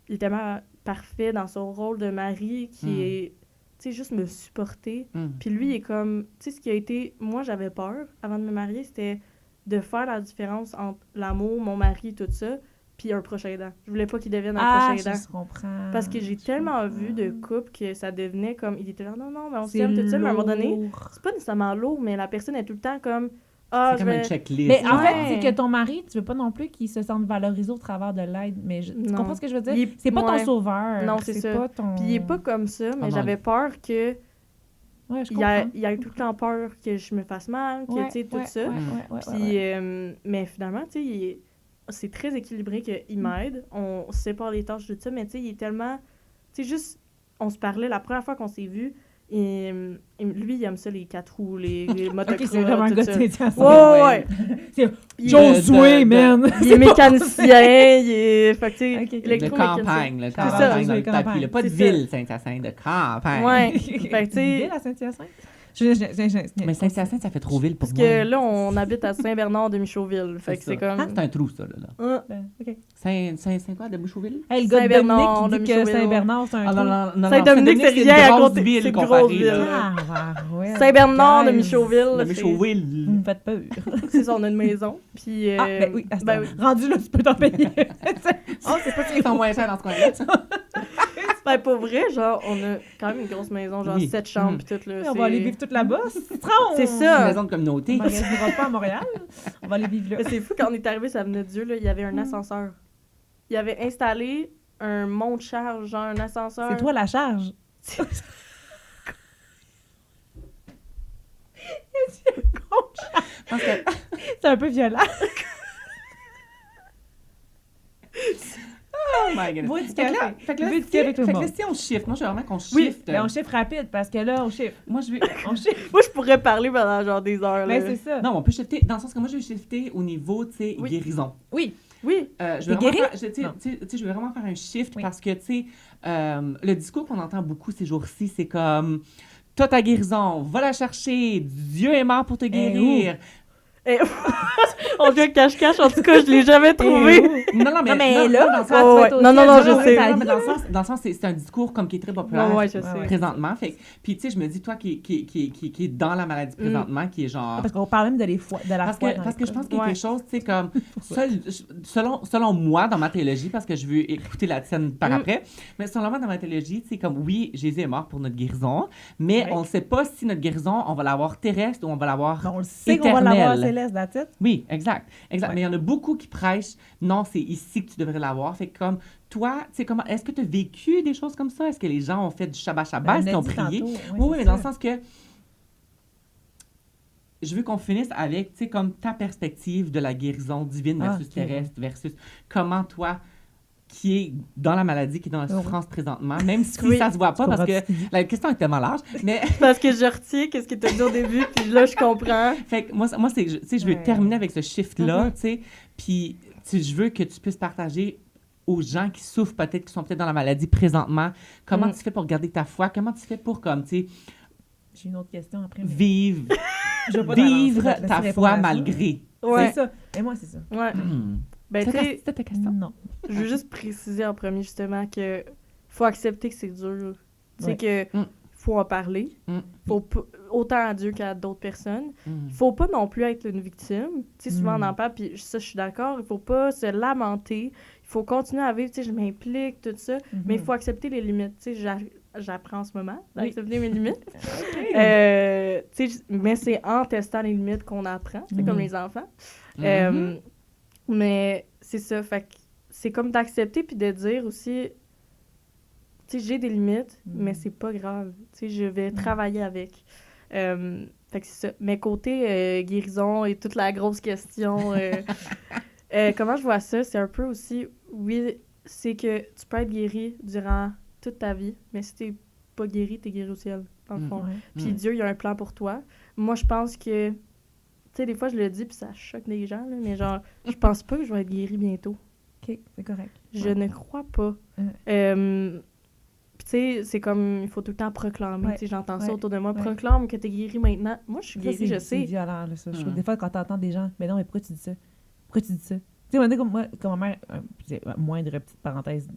il est tellement parfait dans son rôle de mari qui est... Tu sais, juste me supporter. Puis lui, il est comme... Tu sais, ce qui a été... Moi, j'avais peur, avant de me marier, c'était de faire la différence entre l'amour, mon mari, tout ça, puis un prochain aidant. Je voulais pas qu'il devienne un prochain aidant. Je comprends. Parce que j'ai tellement vu de couples que ça devenait comme... Il était là, non, mais on s'aime, tout ça. Mais à un moment donné, c'est pas nécessairement lourd, mais la personne est tout le temps comme... Ah, c'est comme une checklist. Mais en Ouais. fait, c'est que ton mari, tu veux pas non plus qu'il se sente valorisé au travers de l'aide. Mais tu Non. comprends ce que je veux dire? Il est- C'est pas ton ouais. sauveur. Non, c'est ça. Pas ton... Puis il est pas comme ça, mais Ah non. j'avais peur que... Ouais, je Il a comprends. tout le temps peur que je me fasse mal, que, Ouais, tu sais, tout ouais, ça. ouais, Puis, mais finalement, tu sais, c'est très équilibré qu'il m'aide. On sépare les tâches, tout ça, mais tu sais, il est tellement... Tu sais, juste, on se parlait la première fois qu'on s'est vus, et lui, il aime ça, les 4 roues, les motocross, OK, c'est vraiment un tout gars ça. de Saint-Hyacinthe. Ouais. C'est Il- Josué, man! Il est mécanicien, il est... Fait que, tu sais, Ok, ok. De électromécanicien. campagne, le C'est campagne ça, dans le Josué, tapis. campagne. Là, pas de C'est ça. ville, Saint-Hyacinthe, de campagne. Ouais. Fait que, tu sais... Ville à Saint-Hyacinthe? Mais Saint-Hyacinthe, ça fait trop ville pour Parce moi. que là, on habite à Saint-Bernard de Michauville. Fait que c'est comme... C'est un trou, ça, là. OK. Saint quoi, de Michauville? Hey, le gars de Saint-Bernard, Dominique qui dit de que Michauville. Saint-Bernard, c'est un Ah trou. non. Saint-Dominique, c'est une rien à grosse côté. ville C'est une comparée, grosse ville. là. Ah, ouais. Saint-Bernard de Guys. Michauville. De là, Michauville. Vous me faites peur. C'est ça, on a une maison. Puis, Ah, ben oui, à ce ben temps. oui. Rendu là, tu peux t'en payer. Oh, c'est pas qu'ils sont moins chers dans ce coin-là, ça. Ben, pour vrai, genre, on a quand même une grosse maison, genre Oui. 7 chambres, puis tout, là. On va aller vivre toute là-bas. C'est C'est Une ça. maison de communauté. On magasinera pas à Montréal. On va aller vivre là. Mais c'est fou, quand on est arrivé, ça venait de Dieu, là, il y avait un ascenseur. Il avait installé un monte-charge, genre un ascenseur. C'est toi la charge. Parce que- C'est un peu violent. Oh my goodness. Bois du Fait que là, café. fait que là, Bois du si- café, tout le fait que monde. là, si on shift, moi, je veux vraiment qu'on Oui, shift. Mais on chiffre rapide parce que là, on chiffre. Moi, je veux... On chiffre. Moi, je pourrais parler pendant genre des heures, là. Mais c'est ça. Non, on peut shifter, dans le sens que moi, je veux shifter au niveau, tu sais, Oui. guérison. Oui. Oui. Je veux T'es vraiment guéri? faire, Non. tu sais, je veux vraiment faire un shift Oui. parce que, tu sais, le discours qu'on entend beaucoup ces jours-ci, c'est comme « T'as ta guérison, va la chercher, Dieu est mort pour te guérir. Et... on vient cache-cache, en tout cas, je l'ai jamais trouvé. Non, Non, mais non, là, dans le tu sens- vas être aussi non, à je zéro sais. ta Non, mais vie. dans le sens, c'est un discours comme qui est très populaire Ouais, je sais. présentement. Fait, puis, tu sais, je me dis, toi qui est dans la maladie présentement, qui est genre... Parce qu'on parle même de la foi. Parce que je pense qu'il y a Ouais. quelque chose, tu sais, comme... selon moi, dans ma théologie, parce que je veux écouter la tienne par après, mais selon moi, dans ma théologie, tu sais, comme, oui, Jésus est mort pour notre guérison, mais Ouais. on ne sait pas si notre guérison, on va l'avoir terrestre ou on va l'avoir On le sait qu'on va l'avoir éternelle. céleste, that's it. Oui, exact. Ouais. Mais il y en a beaucoup qui prêchent, non, c'est ici que tu devrais l'avoir. Fait que comme, toi, tu sais, comment, est-ce que tu as vécu des choses comme ça? Est-ce que les gens ont fait du Shabbat Shabbat? Est-ce qu'ils ont prié? Oui, mais dans le sens que je veux qu'on finisse avec, tu sais, comme ta perspective de la guérison divine versus ok. terrestre versus comment toi, qui est dans la maladie, qui est dans la souffrance présentement, même si ça se voit pas, parce que la question est tellement large, mais... Parce que je retiens qu'est-ce que tu as dit au début, puis là, je comprends. Fait que moi c'est, tu sais, je veux terminer avec ce shift-là, tu sais, puis je veux que tu puisses partager aux gens qui souffrent peut-être, qui sont peut-être dans la maladie présentement, comment tu fais pour garder ta foi, comment tu fais pour, comme, tu sais... J'ai une autre question après. Mais... Vivre ta foi malgré. Ouais. C'est ça. Et moi, c'est ça. Ouais. Ben, tu sais, c'était ta question? Non. je veux juste préciser en premier, justement, que faut accepter que c'est dur. Tu sais que faut en parler. Faut autant à Dieu qu'à d'autres personnes. Faut pas non plus être une victime. Tu sais, souvent on en parle, puis ça, je suis d'accord. Il faut pas se lamenter. Il faut continuer à vivre. Tu sais, je m'implique, tout ça. Mais il faut accepter les limites. Tu sais, j'apprends en ce moment à accepter mes limites. Tu sais, mais c'est en testant les limites qu'on apprend. C'est comme les enfants. Mais c'est ça. Fait que c'est comme d'accepter puis de dire aussi, tu sais, j'ai des limites, mais c'est pas grave. Tu sais, je vais travailler avec. Fait que c'est ça. Mais côté guérison et toute la grosse question, comment je vois ça, c'est un peu aussi, oui, c'est que tu peux être guéri durant toute ta vie, mais si t'es pas guéri, t'es guéri au ciel, dans le fond. Puis Dieu, il a un plan pour toi. Moi, je pense que, tu sais, des fois, je le dis, puis ça choque les gens, là, mais genre, je pense pas que je vais être guérie bientôt. OK, c'est correct. Je ne crois pas. Puis, tu sais, c'est comme, il faut tout le temps proclamer. Tu sais, j'entends ça autour de moi. Proclame que t'es guéri maintenant. Moi, je suis guérie, je sais. C'est violent, là, ça. Je trouve, des fois, quand t'entends des gens, mais non, mais pourquoi tu dis ça? Pourquoi tu dis ça? Tu sais, comme ma mère, c'est moindre petite parenthèse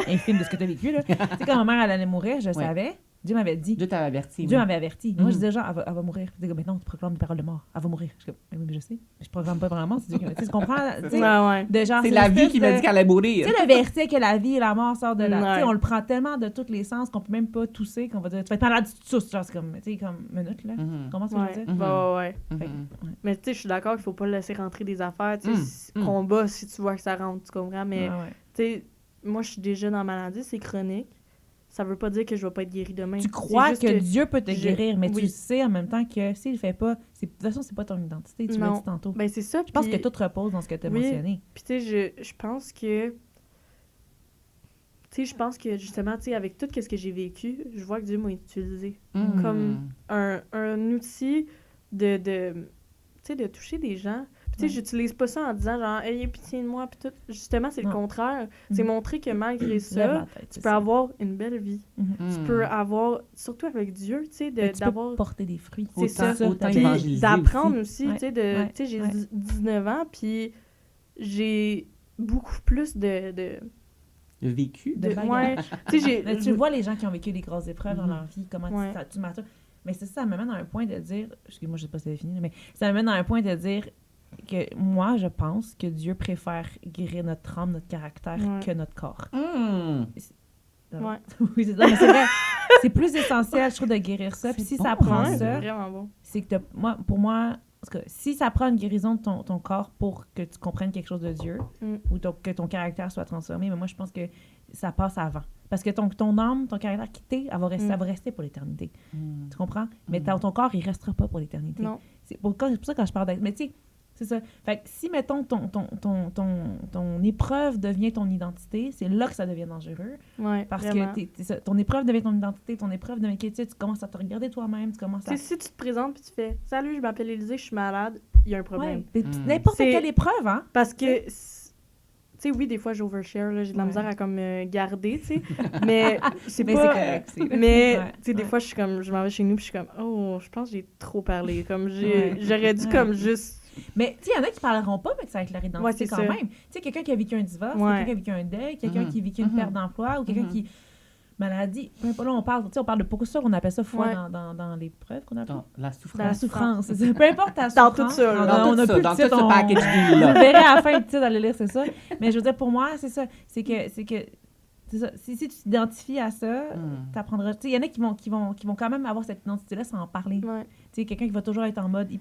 infime de ce que tu as vécu, là. Tu sais, quand ma mère, elle allait mourir, je savais. Dieu m'avait dit. Dieu t'avait averti. Dieu m'avait averti. Moi, je disais, genre, elle va mourir. Je disais, maintenant, tu proclames des paroles de mort. Elle va mourir. Je dis, mais je sais. Je proclame pas vraiment. C'est Dieu qui m'a dit. Tu comprends? De genre, c'est la vie qui m'a dit qu'elle allait mourir. Tu sais, le verset que la vie et la mort sortent de là. Tu sais, on le prend tellement de tous les sens qu'on peut même pas tousser, qu'on va dire, tu vas être malade, tu tousses. Genre, c'est comme, tu sais, comme minute, là. Comment tu veux dire? Ouais. Mais tu sais, je suis d'accord qu'il faut pas laisser rentrer des affaires. Tu sais, combat si tu vois que ça rentre, tu comprends? Mais, tu sais, moi, je suis déjà dans la maladie, c'est chronique. Ça veut pas dire que je vais pas être guérie demain. Tu crois que Dieu peut te guérir, mais tu sais en même temps que s'il le fait pas, de toute façon, c'est pas ton identité, tu l'as dit tantôt. Ben, c'est ça. Je pense que tout repose dans ce que tu as mentionné. Puis tu sais, je pense que... Tu sais, je pense que justement, tu sais, avec tout ce que j'ai vécu, je vois que Dieu m'a utilisé comme un outil de toucher des gens. Tu sais, j'utilise pas ça en disant genre, ayez pitié de moi, puis tout. Justement, c'est le contraire. C'est montrer que malgré ça, tu peux avoir une belle vie. Tu peux avoir, surtout avec Dieu, tu sais, d'avoir. Porter des fruits. C'est ça. Puis d'apprendre aussi, tu sais, tu sais, j'ai 19 ans, puis j'ai beaucoup plus de vécu. Tu vois les gens qui ont vécu des grosses épreuves dans leur vie, comment tu matures. Mais c'est ça m'amène à un point de dire, excuse-moi, je sais pas si c'est fini, mais ça m'amène à un point de dire que moi, je pense que Dieu préfère guérir notre âme, notre caractère que notre corps. Oui, c'est ça, mais c'est vrai. C'est plus essentiel, je trouve, de guérir ça. Puis si ça prend ça, c'est vraiment bon. C'est que pour moi, parce que si ça prend une guérison de ton corps pour que tu comprennes quelque chose de Dieu ou que ton caractère soit transformé, mais moi, je pense que ça passe avant. Parce que ton âme, ton caractère quitté, elle va rester pour l'éternité. Tu comprends? Mais ton corps, il restera pas pour l'éternité. Non. C'est pour ça quand je parle d'être... Mais tu sais, c'est ça. Fait que si, mettons, ton épreuve devient ton identité, c'est là que ça devient dangereux. Ouais, parce vraiment. que ton épreuve devient ton identité, ton épreuve devient... Tu commences à te regarder toi-même, tu commences à... Si tu te présentes puis tu fais « Salut, je m'appelle Élisée, je suis malade », il y a un problème. Ouais, n'importe quelle épreuve, hein? Parce que... Tu sais, oui, des fois, j'overshare, là, j'ai de la misère à comme garder, tu sais, mais c'est correct. Mais, tu sais, des fois, je m'en vais chez nous, puis je suis comme, oh, je pense que j'ai trop parlé, comme, j'aurais dû comme juste... Mais, tu sais, il y en a qui parleront pas, mais que ça va être leur identité quand même. Tu sais, quelqu'un qui a vécu un divorce, quelqu'un qui a vécu un deuil, quelqu'un qui a vécu une perte d'emploi, ou quelqu'un qui... maladie. Là, on parle de beaucoup ça, on appelle ça foi dans l'épreuve qu'on appelle. La souffrance. La souffrance. Peu importe ta souffrance. Dans tout ça. Dans tout ce package là. Vous verrez à la fin du titre, allez lire, c'est ça. Mais je veux dire, pour moi, c'est ça. C'est que c'est ça. Si tu t'identifies à ça, t'apprendras. Tu sais, il y en a qui vont quand même avoir cette identité-là sans en parler. Ouais. Tu sais, quelqu'un qui va toujours être en mode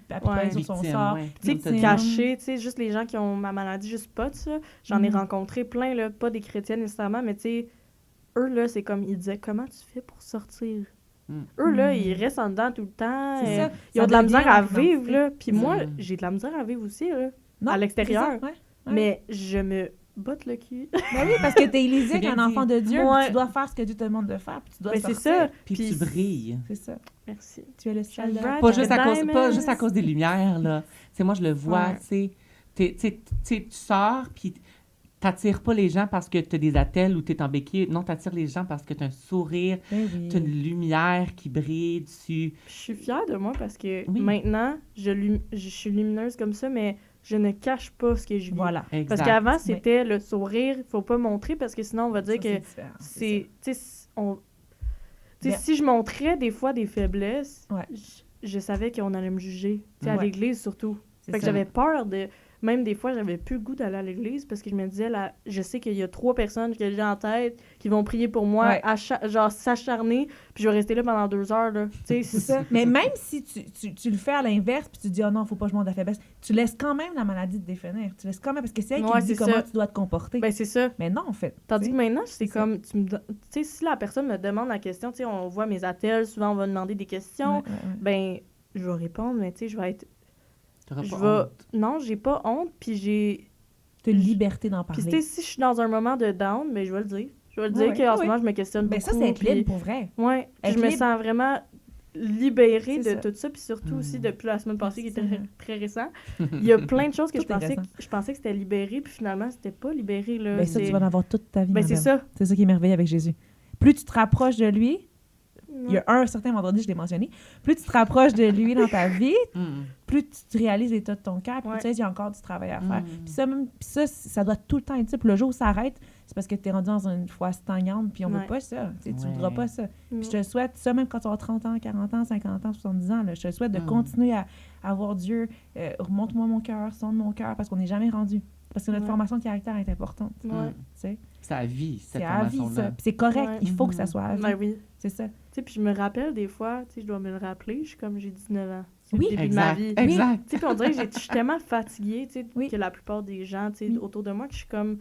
sur son sort. Tu sais, caché, tu sais, juste les gens qui ont ma maladie, juste pas de ça. J'en ai rencontré plein, là, pas des chrétiens nécessairement, mais tu sais, eux, là, c'est comme, ils disaient, comment tu fais pour sortir? Eux, là, ils restent en dedans tout le temps. Ils ont de la misère à vivre, là. Puis moi, j'ai de la misère à vivre aussi, là, à l'extérieur. Mais je me botte le cul. Ben oui, parce que t'es Élisée, t'es un bien enfant dit. de Dieu, Ouais. tu dois faire ce que Dieu te demande de faire, puis tu dois Ben, sortir. c'est ça. Puis tu brilles. C'est ça. Merci. Tu es le seul. Bright. Pas juste, Diamonds. pas juste à cause des lumières, là. Moi, je le vois, Ouais. tu sors, puis t'attires pas les gens parce que t'as des attelles ou t'es en béquille. Non, t'attires les gens parce que t'as un sourire, Ben oui. t'as une lumière qui brille dessus. Je suis fière de moi parce que Oui. maintenant, je suis lumineuse comme ça, mais je ne cache pas ce que je vis. Voilà. Exact. Parce qu'avant, c'était le sourire, il faut pas montrer parce que sinon, on va dire Ça, que c'est différent, c'est... Tu sais, Ben- si je montrais des fois des faiblesses, Ouais. je savais qu'on allait me juger. Tu sais, à Ouais. l'église surtout. C'est Fait que ça. j'avais peur de... Même des fois, j'avais plus le goût d'aller à l'église parce que je me disais, là, je sais qu'il y a 3 personnes que j'ai en tête qui vont prier pour moi, Ouais. genre s'acharner, puis je vais rester là pendant 2 heures, là. Tu sais, C'est ça. Mais même si tu le fais à l'inverse, puis tu dis, oh non, faut pas que je monte la faiblesse, tu laisses quand même la maladie te définir. Tu laisses quand même, parce que c'est elle qui Ouais, te dit c'est comment ça. tu dois te comporter. Ben, c'est ça. Mais non, en fait. Tandis tu que sais. maintenant, c'est C'est ça. comme, tu sais, si la personne me demande la question, tu sais, on voit mes attelles, souvent on va demander des questions, Ouais, ouais, ouais. ben, je vais répondre, mais tu sais, je vais être... T'auras Je pas vais... honte. Non, j'ai pas honte, puis j'ai... T'as une liberté d'en Puis tu parler. sais, si je suis dans un moment de down, ben, je vais le dire. Je vais le Ouais, dire qu'en ouais, ce moment, je me questionne Ben beaucoup. ça, c'est être puis- libre pour vrai. Ouais, puis Être je me libre. sens vraiment libérée C'est de ça. tout ça, puis surtout aussi Mm. depuis la semaine passée, qui C'est était ça. très récent. Il y a plein de choses que Tout est récent. je pensais que c'était libéré, puis finalement, c'était pas libéré, là. Ben ça, tu vas en avoir toute ta vie, Ben, c'est madame. ça. C'est ça qui est merveilleux avec Jésus. Plus tu te rapproches de lui, il y a un certain vendredi, je l'ai mentionné, plus tu te rapproches de lui dans ta vie, Mm. plus tu réalises l'état de ton cœur, puis Ouais. tu sais, il y a encore du travail à faire. Mm. Puis ça, ça doit tout le temps être ça. Puis le jour où ça arrête, c'est parce que tu es rendu dans une foi stagnante, puis on veut Ouais. pas ça. Tu sais, tu Ouais. voudras pas ça. Puis Mm. je te souhaite, ça même quand tu auras 30 ans, 40 ans, 50 ans, 70 ans, là, je te souhaite de Mm. continuer à voir Dieu, remonte-moi mon cœur, sonde mon cœur, parce qu'on n'est jamais rendu. Parce que notre Ouais. formation de caractère est importante. Ouais. Mm. Tu sais, C'est à vie, cette c'est à vie, ça. formation-là. Puis c'est correct, Ouais. il faut que ça Mhm. soit à vie. Ben oui. C'est ça. Tu sais, puis je me rappelle des fois, tu sais, je dois me le rappeler, je suis comme, j'ai 19 ans. C'est Oui. le début de ma vie. Exact. Tu sais, puis on dirait que je suis tellement fatiguée, tu sais, Oui. que la plupart des gens, tu sais, Oui. autour de moi, que je suis comme...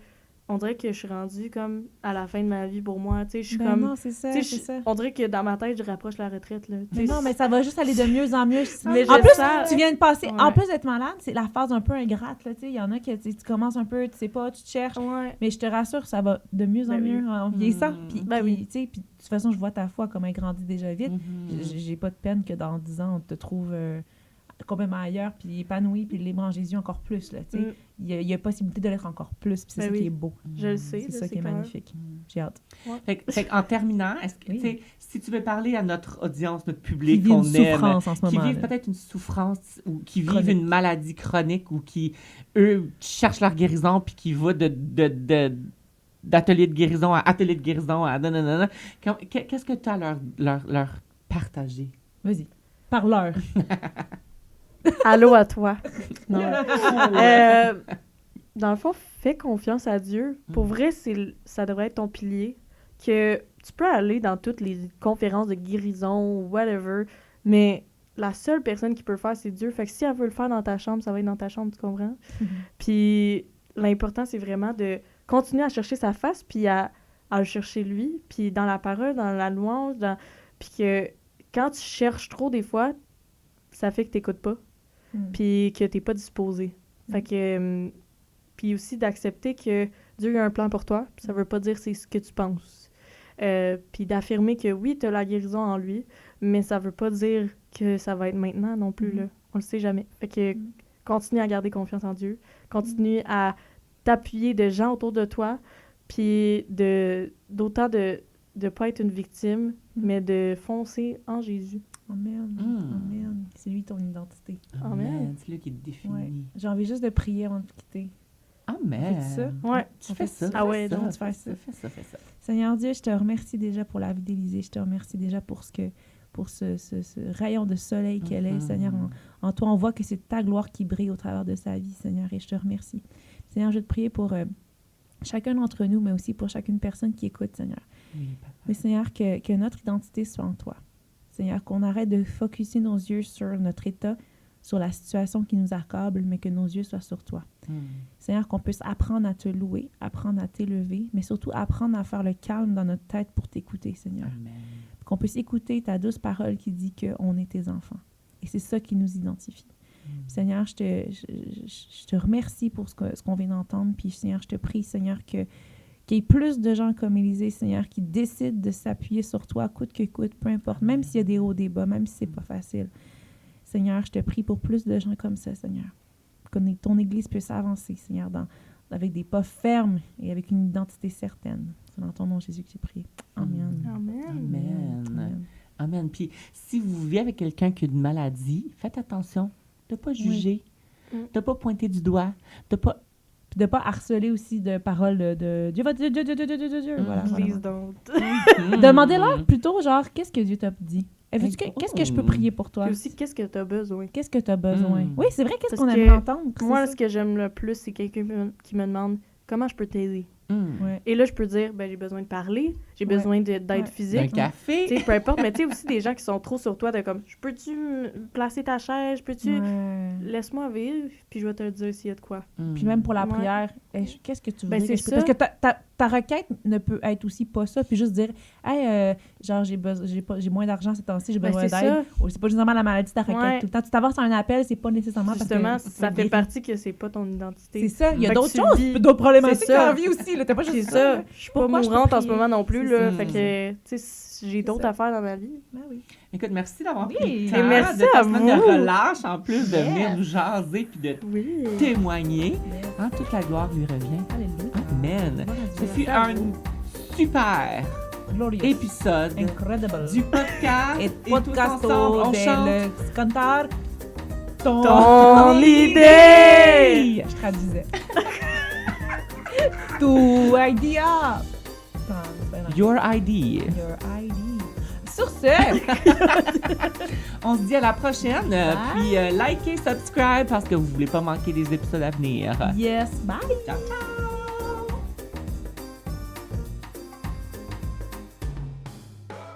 On dirait que je suis rendue comme à la fin de ma vie pour moi, tu sais, je suis Ben comme... non, c'est ça, tu c'est sais, ça. on dirait que dans ma tête, je rapproche la retraite, là. tu Mais sais. non, mais ça va juste aller de mieux en mieux. Mais En je plus, sens- tu viens de passer, Ouais. en plus d'être malade, c'est la phase un peu ingrate, là, tu sais. Il y en a qui, tu commences un peu, tu sais pas, tu te cherches. Ouais. Mais je te rassure, ça va de mieux en Ben oui. mieux en vieillissant. Mm. Puis, Ben puis, oui. tu sais, puis de toute façon, je vois ta foi comme elle grandit déjà vite. Mhm. J'ai pas de peine que dans 10 ans, on te trouve complètement ailleurs, puis épanoui, puis libre en Jésus encore plus, là, tu sais. Mm. Il y a possibilité de l'être encore plus, puis c'est Ben ça oui. qui est beau. Je le sais, C'est là, ça qui est quand même- magnifique. J'ai hâte. Fait qu'en terminant, est-ce que, Oui. tu sais, si tu veux parler à notre audience, notre Qui public vit qu'on une aime, souffrance en ce qui moment. vivent peut-être une souffrance ou qui vivent Chronique. une maladie chronique ou qui, eux, cherchent leur guérison puis qui vont d'atelier de guérison à atelier de guérison à nanana. Qu'est-ce que tu as à leur partager? Vas-y. Parleur. Allô à toi. Non. Dans le fond, fais confiance à Dieu. Pour vrai, ça devrait être ton pilier. Que tu peux aller dans toutes les conférences de guérison ou whatever, mais la seule personne qui peut le faire, c'est Dieu. Fait que si elle veut le faire dans ta chambre, ça va être dans ta chambre, tu comprends? Puis l'important, c'est vraiment de continuer à chercher sa face, puis à le chercher lui, puis dans la parole, dans la louange, puis que quand tu cherches trop, des fois, ça fait que t'écoutes pas, puis que t'es pas disposé. Fait que... puis aussi d'accepter que Dieu a un plan pour toi, puis ça veut pas dire c'est ce que tu penses. Puis d'affirmer que oui, t'as la guérison en lui, mais ça veut pas dire que ça va être maintenant non plus, là. On le sait jamais. Fait que continue à garder confiance en Dieu, continue à t'appuyer de gens autour de toi, puis d'autant de pas être une victime, mais de foncer en Jésus. Amen. Amen. C'est lui ton identité. Amen. C'est lui qui te définit. Ouais. J'ai envie juste de prier avant de te quitter. Amen. Fais-tu ça? Ouais. Tu On fais fait ça. ça. Ah ouais, fais donc, ça, tu fais fais ça. fais ça. Seigneur Dieu, je te remercie déjà pour la vie d'Élisée. Je te remercie déjà pour ce rayon de soleil qu'elle est, Seigneur. En toi, on voit que c'est ta gloire qui brille au travers de sa vie, Seigneur, et je te remercie. Seigneur, je vais te prier pour chacun d'entre nous, mais aussi pour chacune personne qui écoute, Seigneur. Oui, papa. Mais Seigneur, que notre identité soit en toi. Seigneur, qu'on arrête de focusser nos yeux sur notre état, sur la situation qui nous accable, mais que nos yeux soient sur toi. Seigneur, qu'on puisse apprendre à te louer, apprendre à t'élever, mais surtout apprendre à faire le calme dans notre tête pour t'écouter, Seigneur. Amen. Qu'on puisse écouter ta douce parole qui dit qu'on est tes enfants. Et c'est ça qui nous identifie. Seigneur, je te remercie pour ce qu'on vient d'entendre. Puis, Seigneur, je te prie, Seigneur, qu'il y ait plus de gens comme Élisée, Seigneur, qui décident de s'appuyer sur toi, coûte que coûte, peu importe, même s'il y a des hauts, des bas, même si c'est pas facile. Seigneur, je te prie pour plus de gens comme ça, Seigneur. Que ton Église puisse avancer, Seigneur, avec des pas fermes et avec une identité certaine. C'est dans ton nom, Jésus, que j'ai prié. Amen. Amen. Amen. Amen. Amen. Puis, si vous vivez avec quelqu'un qui a une maladie, faites attention de ne pas juger, de ne pas pointer du doigt, de ne pas... Puis de ne pas harceler aussi de paroles de Dieu va Dieu. Voilà. Please don't. Demandez-leur plutôt, genre, qu'est-ce que Dieu t'a dit? Qu'est-ce que je peux prier pour toi? Puis aussi, qu'est-ce que tu as besoin? Qu'est-ce que tu as besoin? Oui, c'est vrai, qu'est-ce Parce qu'on que aimerait entendre? Moi, ce que j'aime le plus, c'est quelqu'un qui me demande comment je peux t'aider. Ouais. Et là, je peux dire, ben, j'ai besoin de parler, j'ai besoin d'aide physique. Un café. Tu sais, peu importe, mais tu sais aussi des gens qui sont trop sur toi, de comme, peux-tu placer ta chaise, peux-tu... Ouais. Laisse-moi vivre, puis je vais te le dire s'il y a de quoi. Puis même pour la Ouais. prière, qu'est-ce que tu veux Ben, dire? c'est Parce ça. que ta requête ne peut être aussi pas ça, puis juste dire, hey, genre, j'ai moins d'argent ces temps-ci, j'ai Ben, besoin c'est d'aide. Ou c'est pas justement la maladie, ta requête Ouais. tout le temps. Tu t'avances à un appel, c'est pas nécessairement Justement, parce que... ça fait partie que c'est pas ton identité. C'est ça, il y a Fait que d'autres tu choses, vis- d'autres problématiques c'est ça. dans la vie aussi, là. T'as pas C'est juste ça. là. Je suis pas Pourquoi je peux mourante en ce prier? moment non plus, C'est là. ça. Fait que, tu sais, j'ai d'autres ça. affaires dans ma vie. Ben oui. Écoute, merci d'avoir Oui. pris le Et temps merci de ta à semaine de vous. relâche, en plus de Yes. venir nous jaser puis de Oui. témoigner. Yes. Hein, toute la gloire lui revient. Alléluia. Amen. Gloire à Ce Dieu. fut un super Glorious. épisode Incredible. du podcast. Et tous podcasto ensemble, on chante. del cantar Ton idée! Je traduisais. To idea. Your ID. Your ID. Sur ce, On se dit à la prochaine. Puis likez, subscribe parce que vous voulez pas manquer des épisodes à venir. yes, bye. Ciao, ciao.